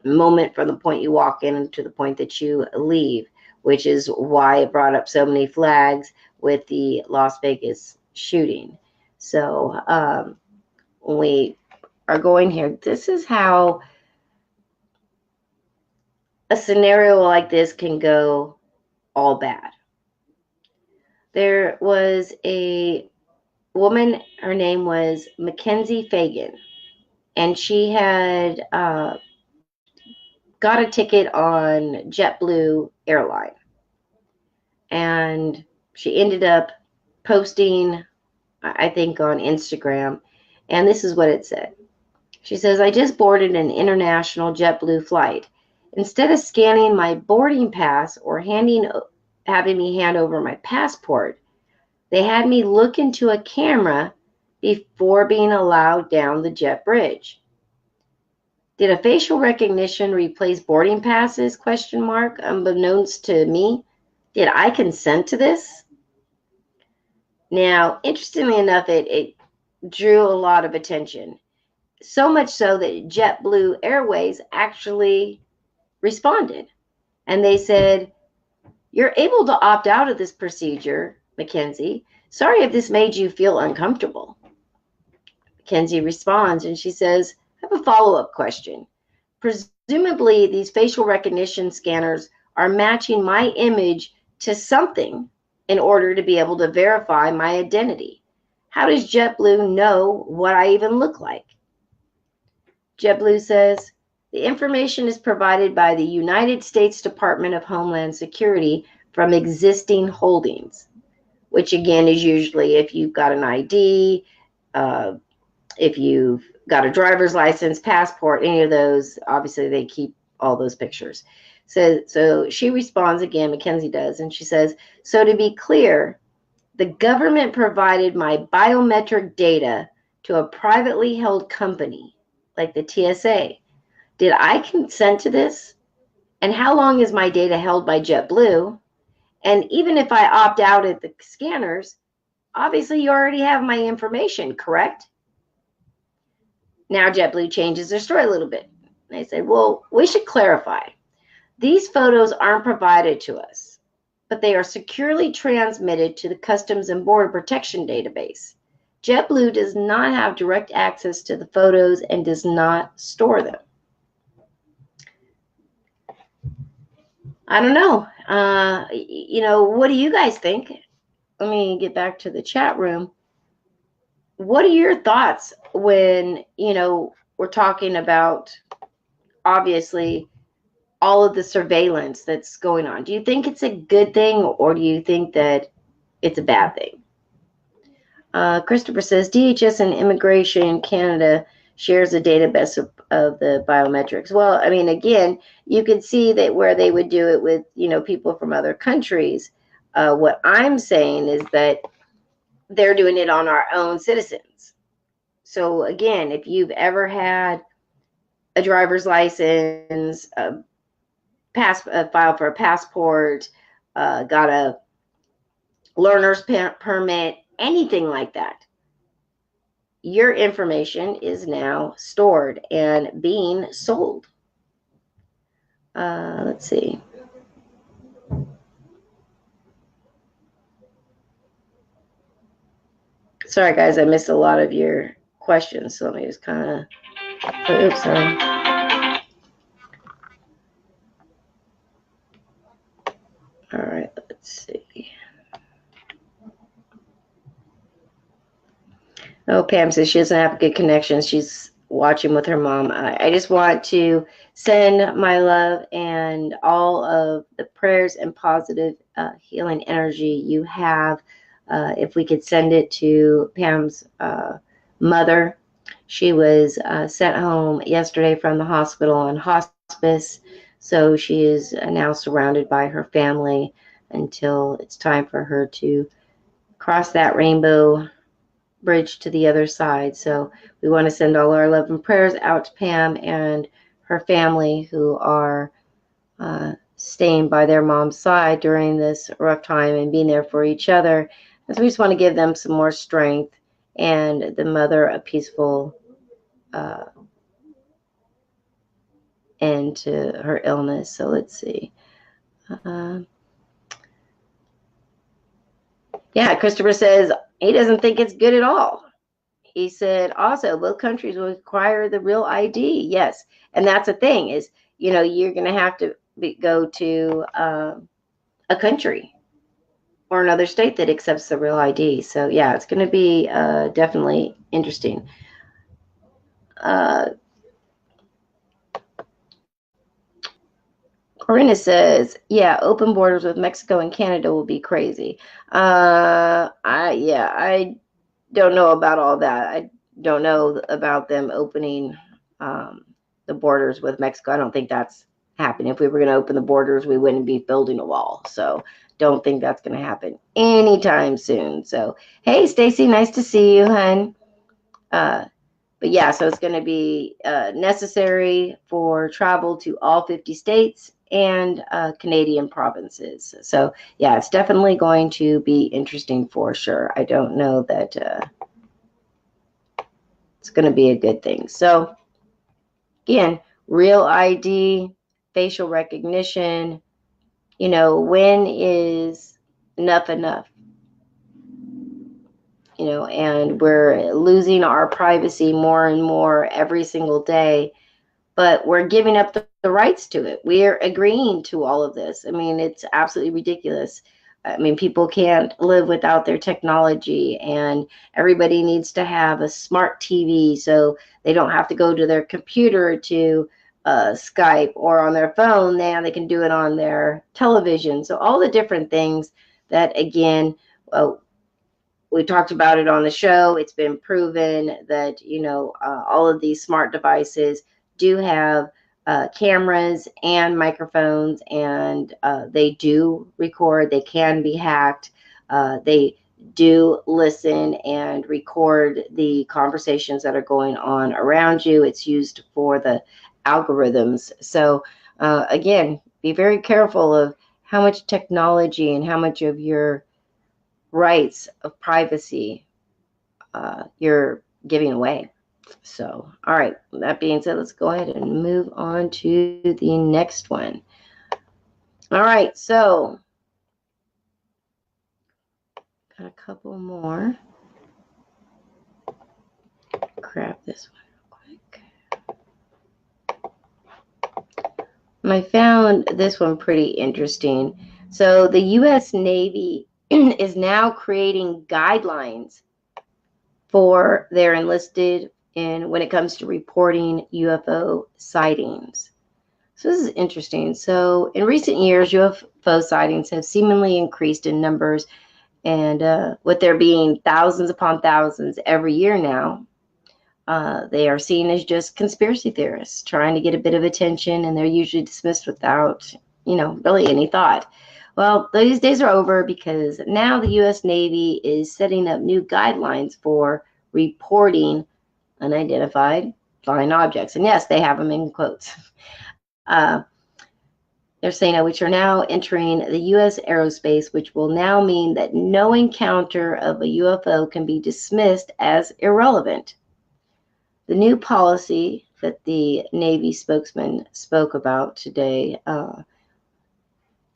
moment from the point you walk in to the point that you leave, which is why it brought up so many flags with the Las Vegas shooting. So when we are going here, this is how a scenario like this can go all bad. There was a woman, her name was Mackenzie Fagan, and she had got a ticket on JetBlue airline. And she ended up posting, I think, on Instagram. And this is what it said. She says, I just boarded an international JetBlue flight. Instead of scanning my boarding pass or having me hand over my passport, they had me look into a camera before being allowed down the jet bridge. Did a facial recognition replace boarding passes? ? Unbeknownst to me. Did I consent to this? Now, interestingly enough, it drew a lot of attention. So much so that JetBlue Airways actually responded. And they said, you're able to opt out of this procedure, Mackenzie. Sorry if this made you feel uncomfortable. Mackenzie responds and she says, I have a follow-up question. Presumably, these facial recognition scanners are matching my image to something in order to be able to verify my identity. How does JetBlue know what I even look like? JetBlue says, the information is provided by the United States Department of Homeland Security from existing holdings, which again is usually if you've got an ID, if you've got a driver's license, passport, any of those, obviously they keep all those pictures. So she responds again, Mackenzie does, and she says, so to be clear, the government provided my biometric data to a privately held company like the TSA. Did I consent to this? And how long is my data held by JetBlue? And even if I opt out at the scanners, obviously you already have my information, correct? Now JetBlue changes their story a little bit. They said, well, we should clarify. These photos aren't provided to us, but they are securely transmitted to the Customs and Border Protection database. JetBlue does not have direct access to the photos and does not store them. I don't know. What do you guys think? Let me get back to the chat room. What are your thoughts when, we're talking about, obviously, all of the surveillance that's going on. Do you think it's a good thing, or do you think that it's a bad thing? Christopher says DHS and Immigration Canada shares a database of the biometrics. Well, I mean, again, you can see that where they would do it with, people from other countries. What I'm saying is that they're doing it on our own citizens. So again, if you've ever had a driver's license, file for a passport, got a learner's permit, anything like that, your information is now stored and being sold. Let's see. Sorry, guys, I missed a lot of your questions, so let me just kind of. Oops, sorry. All right, let's see. Oh, Pam says she doesn't have good connection. She's watching with her mom. I just want to send my love and all of the prayers and positive healing energy you have. If we could send it to Pam's mother. She was sent home yesterday from the hospital on hospice. So she is now surrounded by her family until it's time for her to cross that rainbow bridge to the other side. So we want to send all our love and prayers out to Pam and her family who are staying by their mom's side during this rough time and being there for each other. And so we just want to give them some more strength and the mother a peaceful end to her illness. So let's see. Yeah, Christopher says he doesn't think it's good at all. He said also both countries will require the real ID. Yes, and that's the thing is, you're going to have to go to a country or another state that accepts the real ID. So yeah, it's going to be definitely interesting. Corinna says, yeah, open borders with Mexico and Canada will be crazy. I don't know about all that. I don't know about them opening the borders with Mexico. I don't think that's happening. If we were going to open the borders, we wouldn't be building a wall. So don't think that's going to happen anytime soon. So, hey, Stacy, nice to see you, hun. But yeah, so it's going to be necessary for travel to all 50 states and Canadian provinces. So yeah, it's definitely going to be interesting for sure. I don't know that it's going to be a good thing. So again, real ID, facial recognition, when is enough enough? And we're losing our privacy more and more every single day, but we're giving up the rights to it. We're agreeing to all of this. I mean, it's absolutely ridiculous. I mean, people can't live without their technology, and everybody needs to have a smart TV so they don't have to go to their computer to Skype, or on their phone. Now they can do it on their television. So all the different things that, again, we talked about it on the show. It's been proven that, all of these smart devices do have cameras and microphones, and they do record. They can be hacked. They do listen and record the conversations that are going on around you. It's used for the algorithms. So again, be very careful of how much technology and how much of your rights of privacy you're giving away. So, all right, that being said, let's go ahead and move on to the next one. All right, so got a couple more. Grab this one real quick. I found this one pretty interesting. So the U.S. Navy is now creating guidelines for their enlisted in when it comes to reporting UFO sightings. So this is interesting. So in recent years, UFO sightings have seemingly increased in numbers, and with there being thousands upon thousands every year now, they are seen as just conspiracy theorists trying to get a bit of attention, and they're usually dismissed without, really any thought. Well, these days are over because now the U.S. Navy is setting up new guidelines for reporting unidentified flying objects. And yes, they have them in quotes. Uh, they're saying which are now entering the U.S. aerospace, which will now mean that no encounter of a UFO can be dismissed as irrelevant. The new policy that the Navy spokesman spoke about today,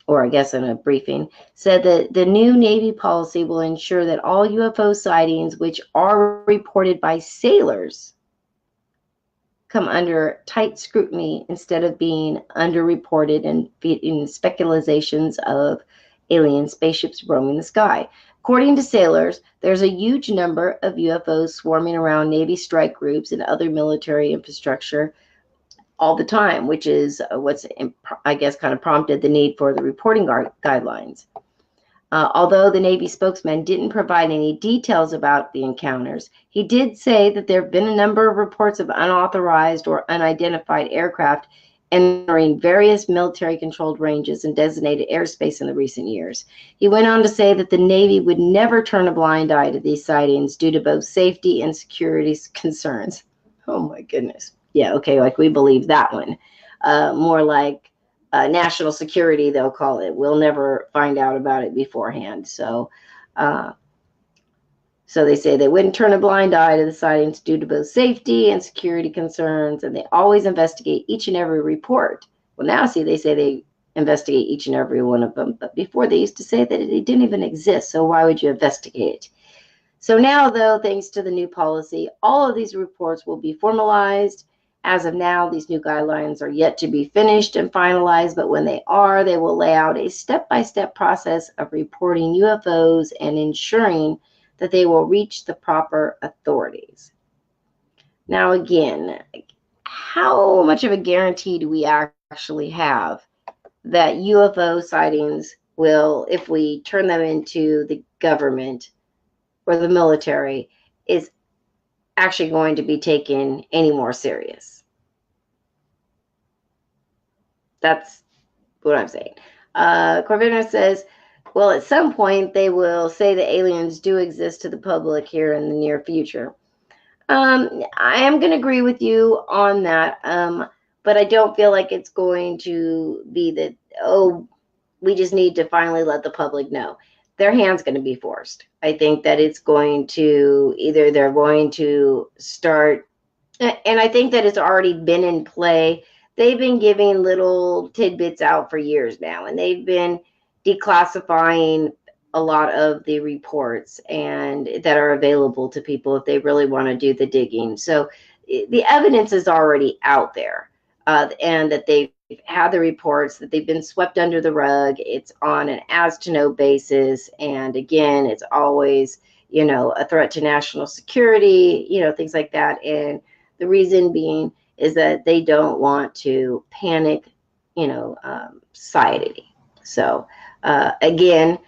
or I guess in a briefing, said that the new Navy policy will ensure that all UFO sightings which are reported by sailors come under tight scrutiny instead of being underreported and in speculations of alien spaceships roaming the sky. According to sailors, there's a huge number of UFOs swarming around Navy strike groups and other military infrastructure all the time, which is what's, I guess, kind of prompted the need for the reporting guidelines. Although the Navy spokesman didn't provide any details about the encounters, he did say that there have been a number of reports of unauthorized or unidentified aircraft entering various military-controlled ranges and designated airspace in the recent years. He went on to say that the Navy would never turn a blind eye to these sightings due to both safety and security concerns. Oh my goodness. Yeah, okay, like we believe that one. More like national security, they'll call it. We'll never find out about it beforehand. So they say they wouldn't turn a blind eye to the sightings due to both safety and security concerns, and they always investigate each and every report. Well, now, see, they say they investigate each and every one of them, but before they used to say that they didn't even exist, so why would you investigate? So now, though, thanks to the new policy, all of these reports will be formalized. As of now, these new guidelines are yet to be finished and finalized, but when they are, they will lay out a step-by-step process of reporting UFOs and ensuring that they will reach the proper authorities. Now, again, how much of a guarantee do we actually have that UFO sightings will, if we turn them into the government or the military, is actually going to be taken any more serious? That's what I'm saying. Corvina says, well, at some point they will say the aliens do exist to the public here in the near future. I am going to agree with you on that, but I don't feel like it's going to be that, oh, we just need to finally let the public know. Their hand's going to be forced. I think that it's going to, either they're going to start, and I think that it's already been in play. They've been giving little tidbits out for years now, and they've been declassifying a lot of the reports and that are available to people if they really want to do the digging. So the evidence is already out there, and that they've had the reports, that they've been swept under the rug. It's on an as to know basis, and again, it's always, a threat to national security, things like that. And the reason being is that they don't want to panic, society. So again,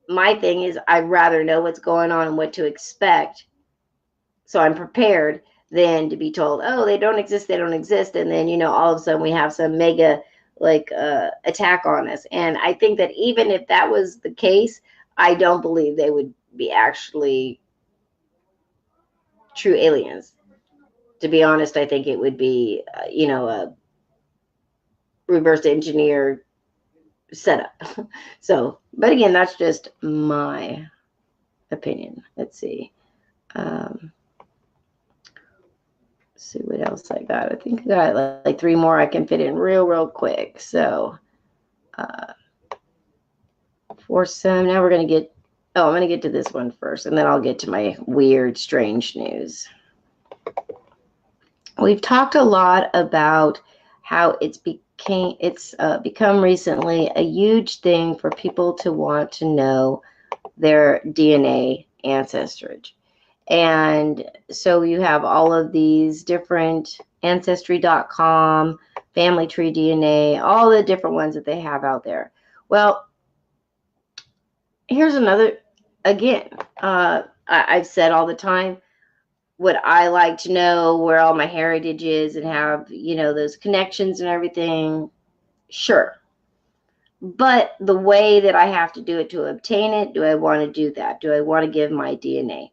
my thing is, I'd rather know what's going on and what to expect, so I'm prepared, than to be told, oh, they don't exist, and then all of a sudden we have some mega attack on us. And I think that even if that was the case, I don't believe they would be actually true aliens. To be honest, I think it would be a reverse engineer setup. So, but again, that's just my opinion. Let's see. See what else I got. I think I got like 3 more I can fit in real quick. So 4 some. Now we're gonna get. Oh, I'm gonna get to this one first, and then I'll get to my weird, strange news. We've talked a lot about how it's become recently a huge thing for people to want to know their DNA ancestry. And so you have all of these different Ancestry.com, Family Tree DNA, all the different ones that they have out there. Well, here's another, again, I've said all the time, would I like to know where all my heritage is and have, those connections and everything? Sure. But the way that I have to do it to obtain it, do I want to do that? Do I want to give my DNA?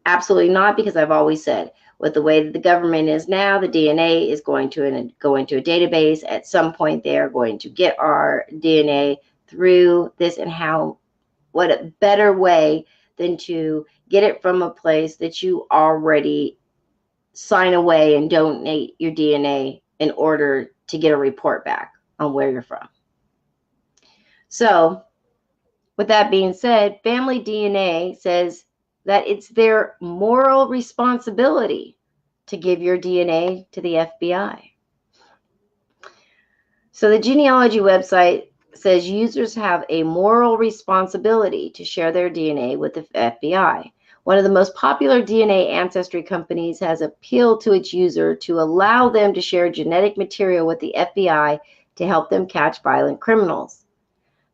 Absolutely not, because I've always said, with the way that the government is now, the DNA is going to go into a database. At some point, they are going to get our DNA through this, and what a better way than to get it from a place that you already sign away and donate your DNA in order to get a report back on where you're from. So, with that being said, Family DNA says that it's their moral responsibility to give your DNA to the FBI. So the genealogy website says users have a moral responsibility to share their DNA with the FBI. One of the most popular DNA ancestry companies has appealed to its user to allow them to share genetic material with the FBI to help them catch violent criminals.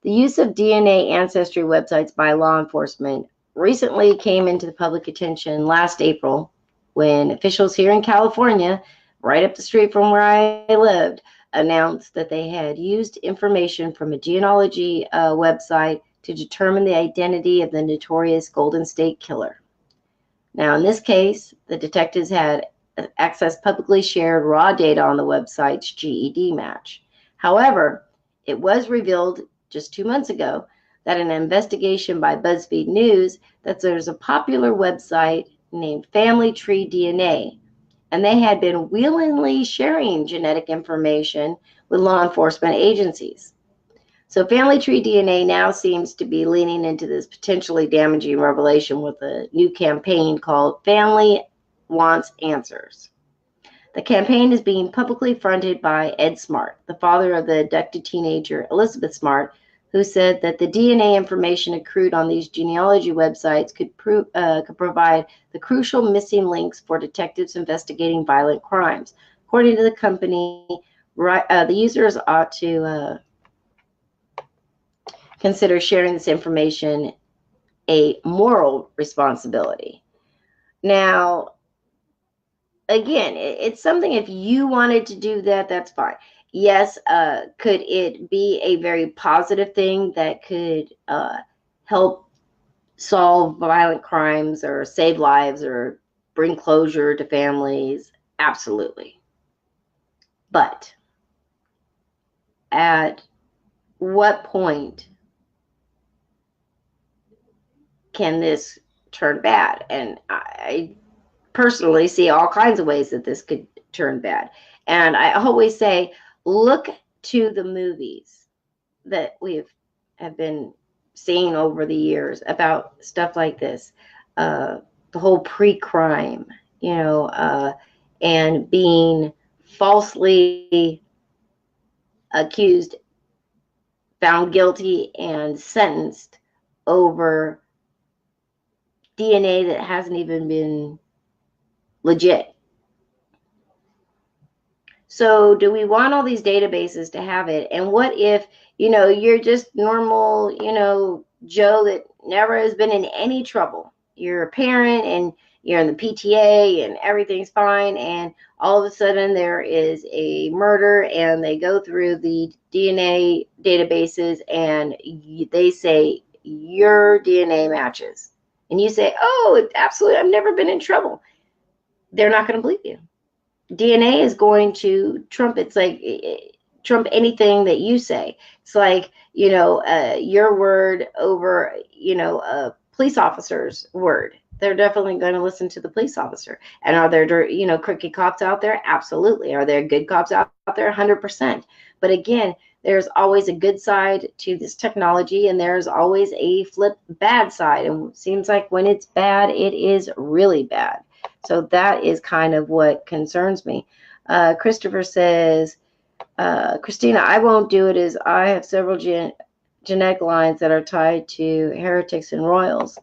The use of DNA ancestry websites by law enforcement recently came into the public attention last April when officials here in California, right up the street from where I lived, announced that they had used information from a genealogy website to determine the identity of the notorious Golden State Killer. Now, in this case, the detectives had accessed publicly shared raw data on the website's GED match. However, it was revealed just 2 months ago that an investigation by BuzzFeed News that there's a popular website named Family Tree DNA, and they had been willingly sharing genetic information with law enforcement agencies. So Family Tree DNA now seems to be leaning into this potentially damaging revelation with a new campaign called Family Wants Answers. The campaign is being publicly fronted by Ed Smart, the father of the abducted teenager Elizabeth Smart, who said that the DNA information accrued on these genealogy websites could provide the crucial missing links for detectives investigating violent crimes. According to the company, the users ought to consider sharing this information a moral responsibility. Now, again, it's something, if you wanted to do that, that's fine. Yes, could it be a very positive thing that could help solve violent crimes or save lives or bring closure to families? Absolutely. But at what point can this turn bad? And I personally see all kinds of ways that this could turn bad. And I always say, look to the movies that have been seeing over the years about stuff like this, the whole pre-crime, and being falsely accused, found guilty, and sentenced over DNA that hasn't even been legit. So do we want all these databases to have it? And what if, you're just normal, Joe that never has been in any trouble. You're a parent and you're in the PTA and everything's fine. And all of a sudden there is a murder and they go through the DNA databases and they say your DNA matches. And you say, oh, absolutely, I've never been in trouble. They're not going to believe you. DNA is going to trump. It's like trump anything that you say. It's like, your word over, a police officer's word. They're definitely going to listen to the police officer. And are there, crooked cops out there? Absolutely. Are there good cops out there? 100%. But again, there's always a good side to this technology, and there's always a flip bad side. And it seems like when it's bad, it is really bad. So that is kind of what concerns me. Christopher says, Christina, I won't do it as I have several genetic lines that are tied to heretics and royals.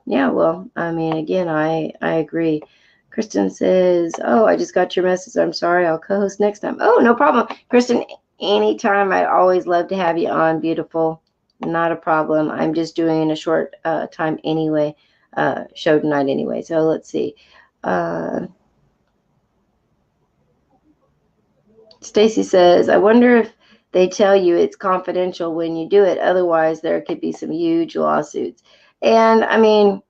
Yeah, well, I mean, again, I agree. Kristen says, "Oh, I just got your message. I'm sorry. I'll co-host next time." Oh, no problem, Kristen. Anytime. I always love to have you on. Beautiful. Not a problem. I'm just doing a short time anyway, show tonight anyway. So let's see. Uh, Stacy says, "I wonder if they tell you it's confidential when you do it. Otherwise, there could be some huge lawsuits." And I mean,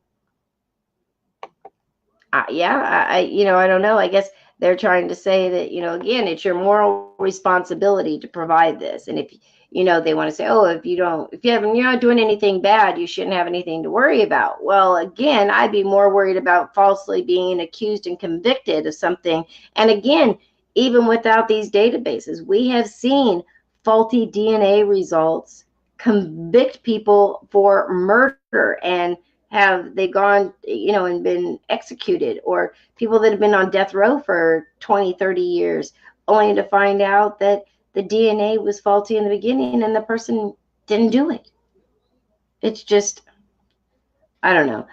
yeah, I don't know. I guess they're trying to say that, again, it's your moral responsibility to provide this. And if, they want to say, oh, you're not doing anything bad, you shouldn't have anything to worry about. Well, again, I'd be more worried about falsely being accused and convicted of something. And again, even without these databases, we have seen faulty DNA results convict people for murder, and have they gone, and been executed, or people that have been on death row for 20, 30 years, only to find out that the DNA was faulty in the beginning and the person didn't do it. It's just, I don't know.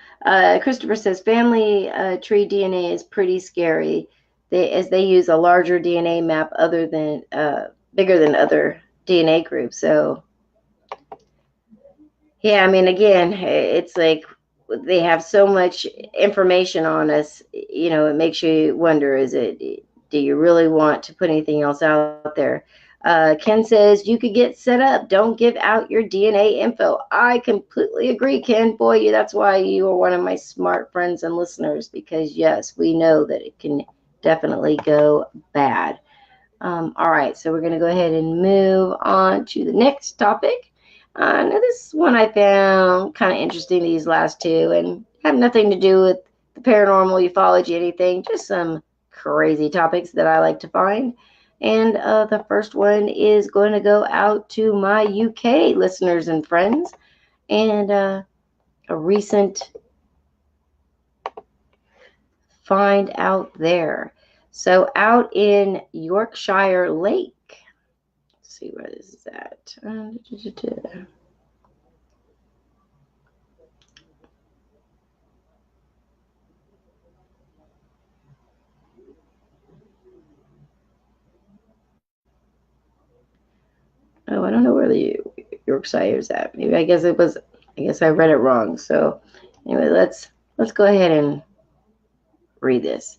Christopher says family tree DNA is pretty scary. As they use a larger DNA map other than bigger than other DNA groups. So yeah, I mean, again, it's like they have so much information on us, it makes you wonder, do you really want to put anything else out there? Ken says you could get set up. Don't give out your DNA info. I completely agree, Ken. Boy, that's why you are one of my smart friends and listeners, because yes, we know that it can definitely go bad. All right, so we're going to go ahead and move on to the next topic. Now this one I found kind of interesting, these last two, and have nothing to do with the paranormal, ufology, anything, just some crazy topics that I like to find. And the first one is going to go out to my UK listeners and friends, and a recent find out there. So out in Yorkshire Lake, see where this is at. Oh, I don't know where the Yorkshire is at. Maybe I guess it was. I guess I read it wrong. So anyway, let's go ahead and read this.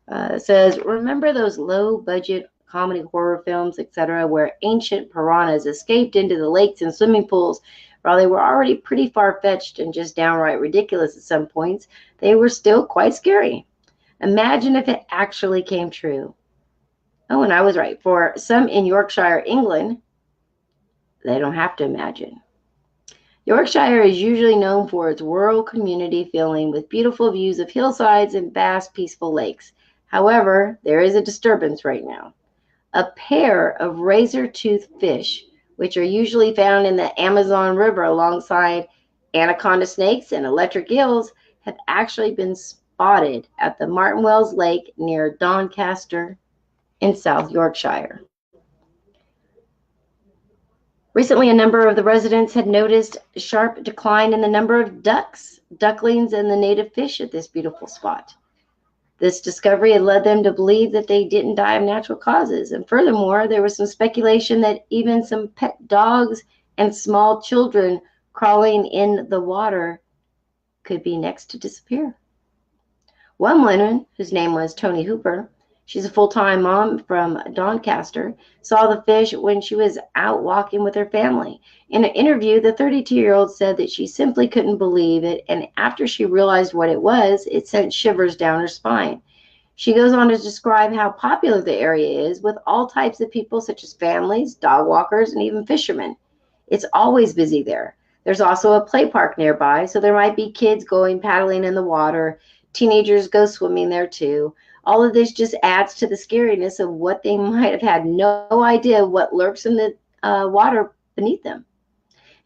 It says, remember those low budget comedy horror films, etc., where ancient piranhas escaped into the lakes and swimming pools? While they were already pretty far-fetched and just downright ridiculous at some points, they were still quite scary. Imagine if it actually came true. Oh, and I was right. For some in Yorkshire, England, they don't have to imagine. Yorkshire is usually known for its rural community feeling with beautiful views of hillsides and vast, peaceful lakes. However, there is a disturbance right now. A pair of razor-toothed fish, which are usually found in the Amazon River alongside anaconda snakes and electric eels, have actually been spotted at the Martin Wells Lake near Doncaster in South Yorkshire. Recently, a number of the residents had noticed a sharp decline in the number of ducks, ducklings, and the native fish at this beautiful spot. This discovery had led them to believe that they didn't die of natural causes. And furthermore, there was some speculation that even some pet dogs and small children crawling in the water could be next to disappear. One woman, whose name was Tony Hooper, she's a full-time mom from Doncaster, saw the fish when she was out walking with her family. In an interview, the 32-year-old said that she simply couldn't believe it, and after she realized what it was, it sent shivers down her spine. She goes on to describe how popular the area is with all types of people, such as families, dog walkers, and even fishermen. It's always busy there. There's also a play park nearby, so there might be kids going paddling in the water. Teenagers go swimming there too. All of this just adds to the scariness of what they might have had no idea what lurks in the water beneath them.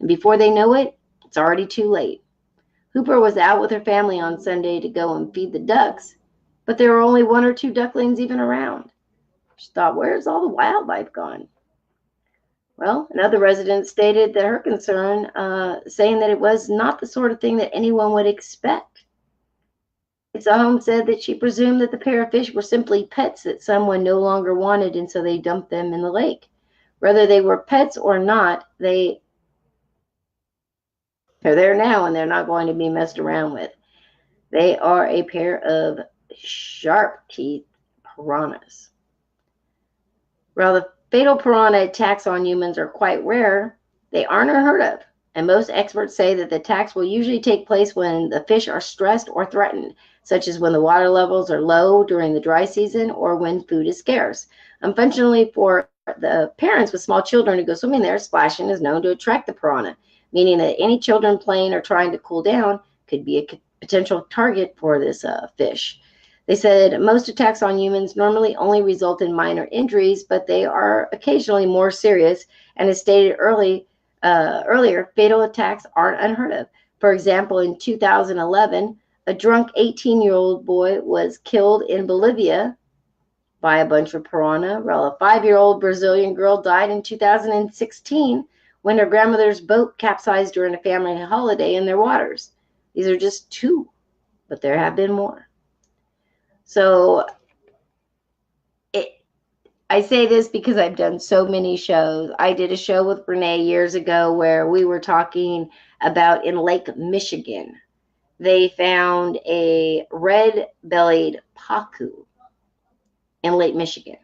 And before they know it, it's already too late. Hooper was out with her family on Sunday to go and feed the ducks, but there were only one or two ducklings even around. She thought, where's all the wildlife gone? Well, another resident stated that her concern, saying that it was not the sort of thing that anyone would expect. Lisa Holmes said that she presumed that the pair of fish were simply pets that someone no longer wanted, and so they dumped them in the lake. Whether they were pets or not, they're there now and they're not going to be messed around with. They are a pair of sharp teeth piranhas. While the fatal piranha attacks on humans are quite rare, they aren't unheard of. And most experts say that the attacks will usually take place when the fish are stressed or threatened, such as when the water levels are low during the dry season or when food is scarce. Unfortunately for the parents with small children who go swimming there, splashing is known to attract the piranha, meaning that any children playing or trying to cool down could be a potential target for this fish. They said most attacks on humans normally only result in minor injuries, but they are occasionally more serious. And as stated earlier, fatal attacks aren't unheard of. For example, in 2011, a drunk 18-year-old boy was killed in Bolivia by a bunch of piranha, while a 5-year-old Brazilian girl died in 2016 when her grandmother's boat capsized during a family holiday in their waters. These are just two, but there have been more. So it, I say this because I've done so many shows. I did a show with Renee years ago where we were talking about in Lake Michigan. They found a red-bellied pacu in Lake Michigan.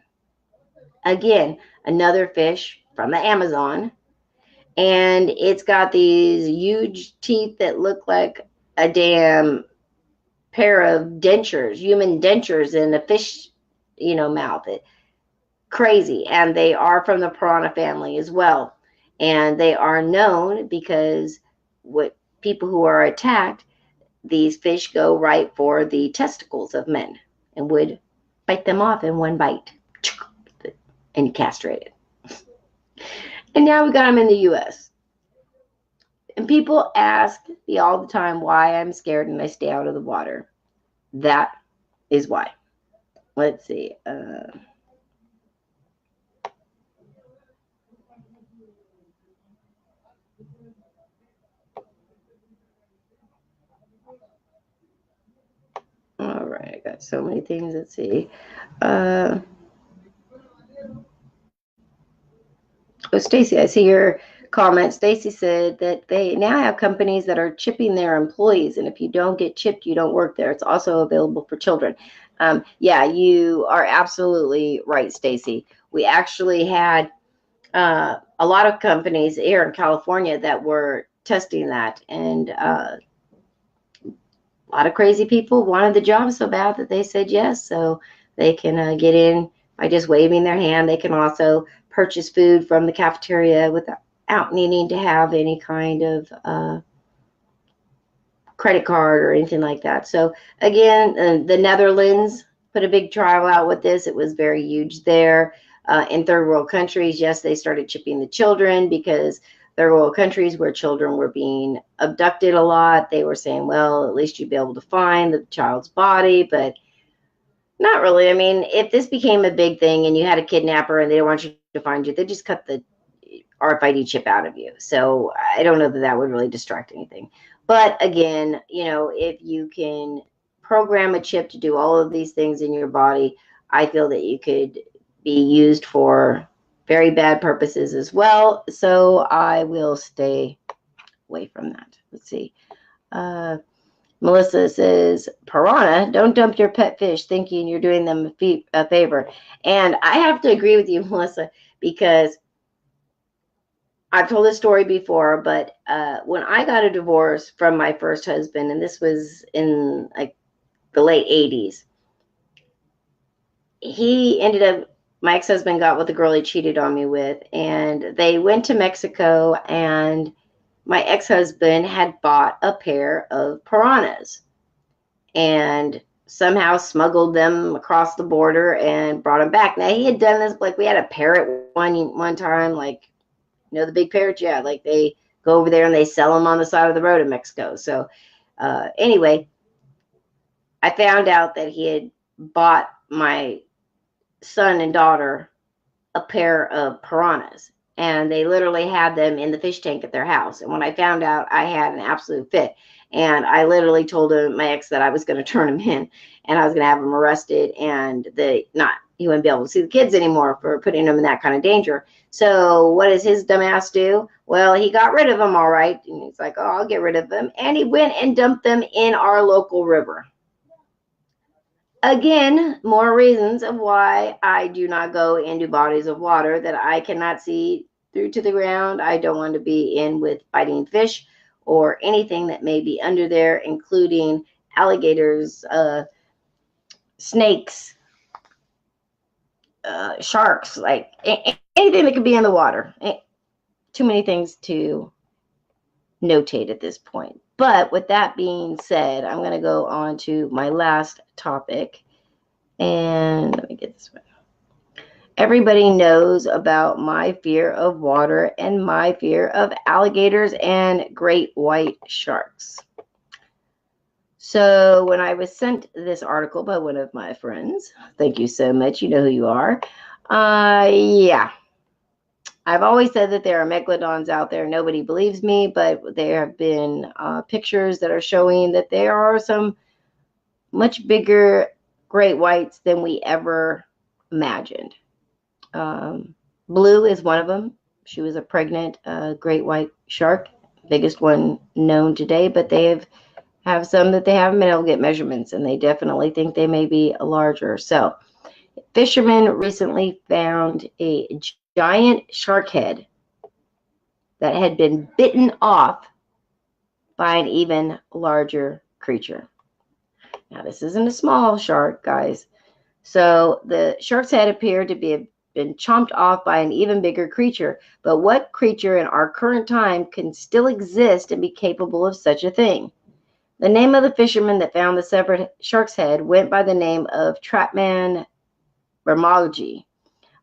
Again, another fish from the Amazon. And it's got these huge teeth that look like a damn pair of dentures, human dentures in a fish, mouth. Crazy. And they are from the piranha family as well. And they are known because what people who are attacked, these fish go right for the testicles of men and would bite them off in one bite and castrate it. And now we got them in the US. And people ask me all the time why I'm scared and I stay out of the water. That is why. Let's see. All right, I got so many things. Let's see. Oh, Stacy, I see your comment. Stacy said that they now have companies that are chipping their employees, and if you don't get chipped, you don't work there. It's also available for children. Yeah, you are absolutely right, Stacy. We actually had a lot of companies here in California that were testing that, and a lot of crazy people wanted the job so bad that they said yes. So they can get in by just waving their hand. They can also purchase food from the cafeteria without needing to have any kind of credit card or anything like that. So again, the Netherlands put a big trial out with this. It was very huge there. In third world countries, yes, they started chipping the children because third world countries where children were being abducted a lot, they were saying, well, at least you'd be able to find the child's body, but not really. I mean, if this became a big thing and you had a kidnapper and they don't want you to find you, they just cut the RFID chip out of you. So I don't know that that would really distract anything. But again, if you can program a chip to do all of these things in your body, I feel that you could be used for very bad purposes as well. So I will stay away from that. Let's see. Melissa says, piranha, don't dump your pet fish thinking you're doing them a favor. And I have to agree with you, Melissa, because I've told this story before, but when I got a divorce from my first husband, and this was in like the late 80s, he ended up, my ex-husband got with the girl he cheated on me with, and they went to Mexico, and my ex-husband had bought a pair of piranhas and somehow smuggled them across the border and brought them back. Now he had done this, like we had a parrot one time, like, the big parrots, yeah, like they go over there and they sell them on the side of the road in Mexico. So anyway, I found out that he had bought my son and daughter a pair of piranhas. and they literally had them in the fish tank at their house. And when I found out, I had an absolute fit. And I literally told my ex that I was going to turn him in, and I was going to have him arrested, and he wouldn't be able to see the kids anymore for putting them in that kind of danger. So what does his dumbass do? Well, he got rid of them, all right. And he's like, oh, I'll get rid of them. And he went and dumped them in our local river. Again, more reasons of why I do not go into bodies of water that I cannot see through to the ground. I don't want to be in with fighting fish or anything that may be under there, including alligators, snakes, sharks, like anything that could be in the water. Too many things to notate at this point. But with that being said, I'm going to go on to my last topic. And let me get this one. Everybody knows about my fear of water and my fear of alligators and great white sharks. So when I was sent this article by one of my friends, thank you so much, you know who you are. Yeah, I've always said that there are megalodons out there. Nobody believes me, but there have been pictures that are showing that there are some much bigger great whites than we ever imagined. Blue is one of them. She was a pregnant great white shark, biggest one known today, but they have some that they haven't been able to get measurements, and they definitely think they may be larger. So fishermen recently found a giant shark head that had been bitten off by an even larger creature. Now, this isn't a small shark, guys. So the shark's head appeared to be been chomped off by an even bigger creature. But what creature in our current time can still exist and be capable of such a thing? The name of the fisherman that found the severed shark's head went by the name of Trapman Bermology,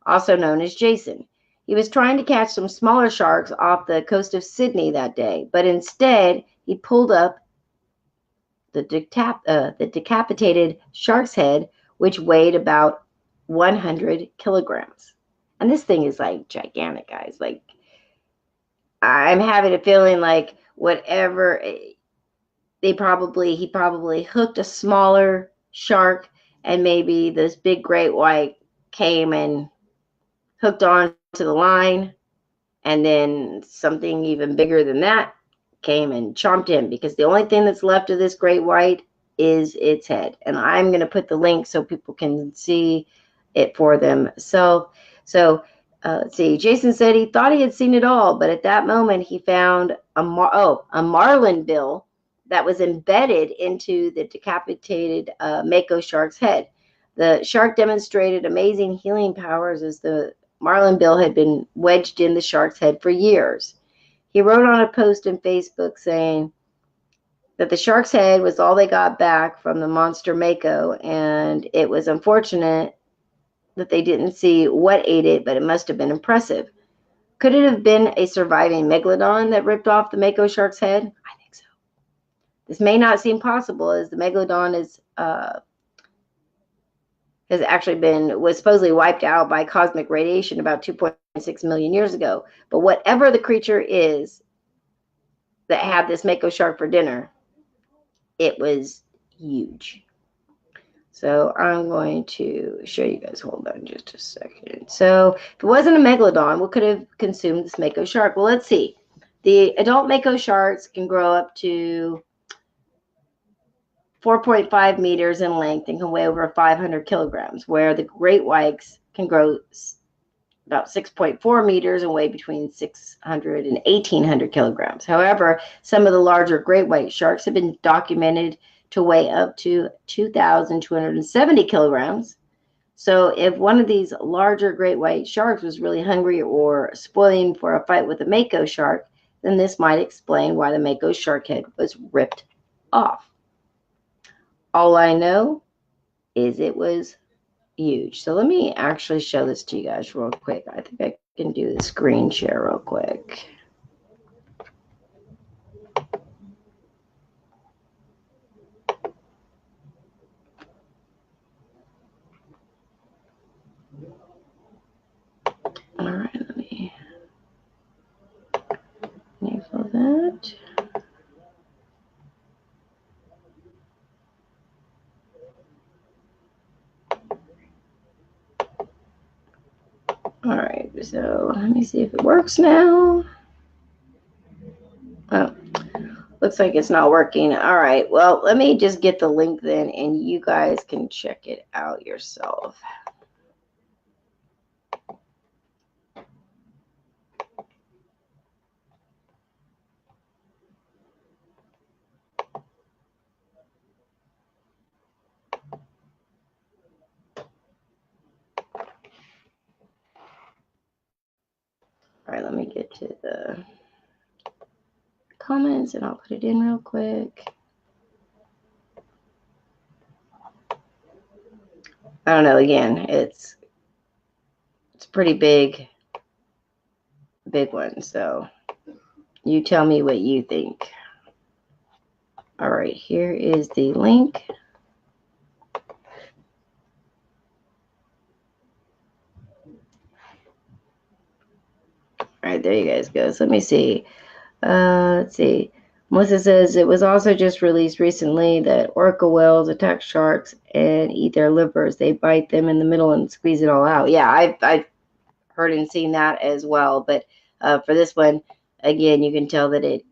also known as Jason. He was trying to catch some smaller sharks off the coast of Sydney that day, but instead he pulled up the decapitated shark's head, which weighed about 100 kilograms. And this thing is like gigantic, guys. Like, I'm having a feeling like whatever he probably hooked a smaller shark, and maybe this big great white came and hooked on to the line, and then something even bigger than that came and chomped him, because the only thing that's left of this great white is its head. And I'm going to put the link so people can see it for themselves. So let's see. Jason said he thought he had seen it all, but at that moment he found a marlin bill that was embedded into the decapitated mako shark's head. The shark demonstrated amazing healing powers, as the marlin bill had been wedged in the shark's head for years. He wrote on a post on Facebook saying that the shark's head was all they got back from the monster mako, and it was unfortunate that they didn't see what ate it, but it must have been impressive. Could it have been a surviving megalodon that ripped off the mako shark's head? I think so. This may not seem possible, as the megalodon was supposedly wiped out by cosmic radiation about 2.6 million years ago. But whatever the creature is that had this mako shark for dinner, it was huge. So I'm going to show you guys. Hold on just a second. So if it wasn't a megalodon, what could have consumed this mako shark? Well, let's see. The adult mako sharks can grow up to 4.5 meters in length and can weigh over 500 kilograms, where the great whites can grow about 6.4 meters and weigh between 600 and 1,800 kilograms. However, some of the larger great white sharks have been documented to weigh up to 2,270 kilograms. So if one of these larger great white sharks was really hungry or spoiling for a fight with a mako shark, then this might explain why the mako shark head was ripped off. All I know is it was huge. So let me actually show this to you guys real quick. I think I can do the screen share real quick. All right, let me All right, so let me see if it works now. Oh, looks like it's not working. All right, well, let me just get the link then, and you guys can check it out yourself. All right, let me get to the comments, and I'll put it in real quick. I don't know, again, it's pretty big one, so you tell me what you think. All right, here is the link. All right, there you guys go. So let me see. Let's see. Melissa says it was also just released recently that orca whales attack sharks and eat their livers. They bite them in the middle and squeeze it all out. Yeah, I've heard and seen that as well. But for this one, again, you can tell that it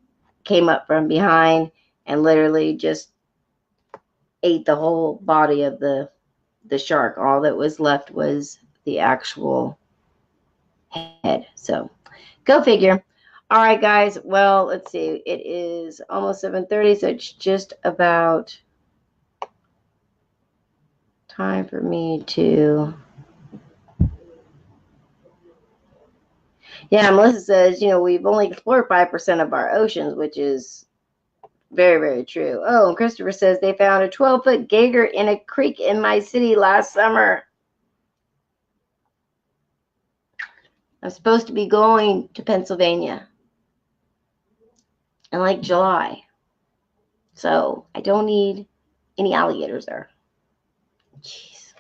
came up from behind and literally just ate the whole body of the shark. All that was left was the actual head. So go figure. All right, guys. Well, let's see. It is almost 7:30, so it's just about time for me to. Yeah, Melissa says, we've only explored 5% of our oceans, which is very, very true. Oh, and Christopher says they found a 12-foot gator in a creek in my city last summer. I'm supposed to be going to Pennsylvania in like July. So I don't need any alligators there. Jeez.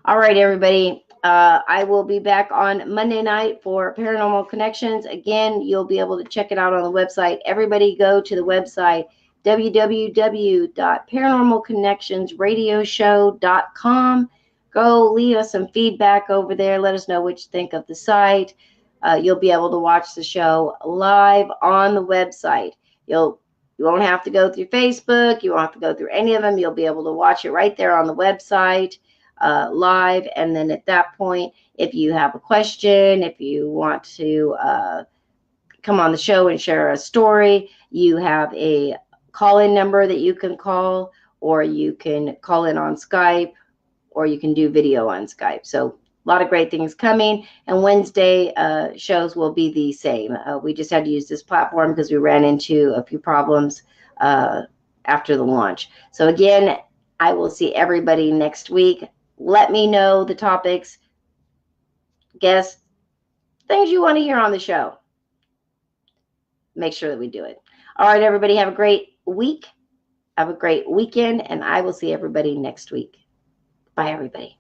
All right, everybody. I will be back on Monday night for Paranormal Connections. Again, you'll be able to check it out on the website. Everybody go to the website, www.paranormalconnectionsradioshow.com. Go leave us some feedback over there. Let us know what you think of the site. You'll be able to watch the show live on the website. You won't have to go through Facebook. You won't have to go through any of them. You'll be able to watch it right there on the website live. And then at that point, if you have a question, if you want to come on the show and share a story, you have a call-in number that you can call, or you can call in on Skype, or you can do video on Skype. So a lot of great things coming, and Wednesday shows will be the same. We just had to use this platform because we ran into a few problems after the launch. So again, I will see everybody next week. Let me know the topics, guests, things you want to hear on the show. Make sure that we do it. All right, everybody, have a great week. Have a great weekend, and I will see everybody next week. Bye, everybody.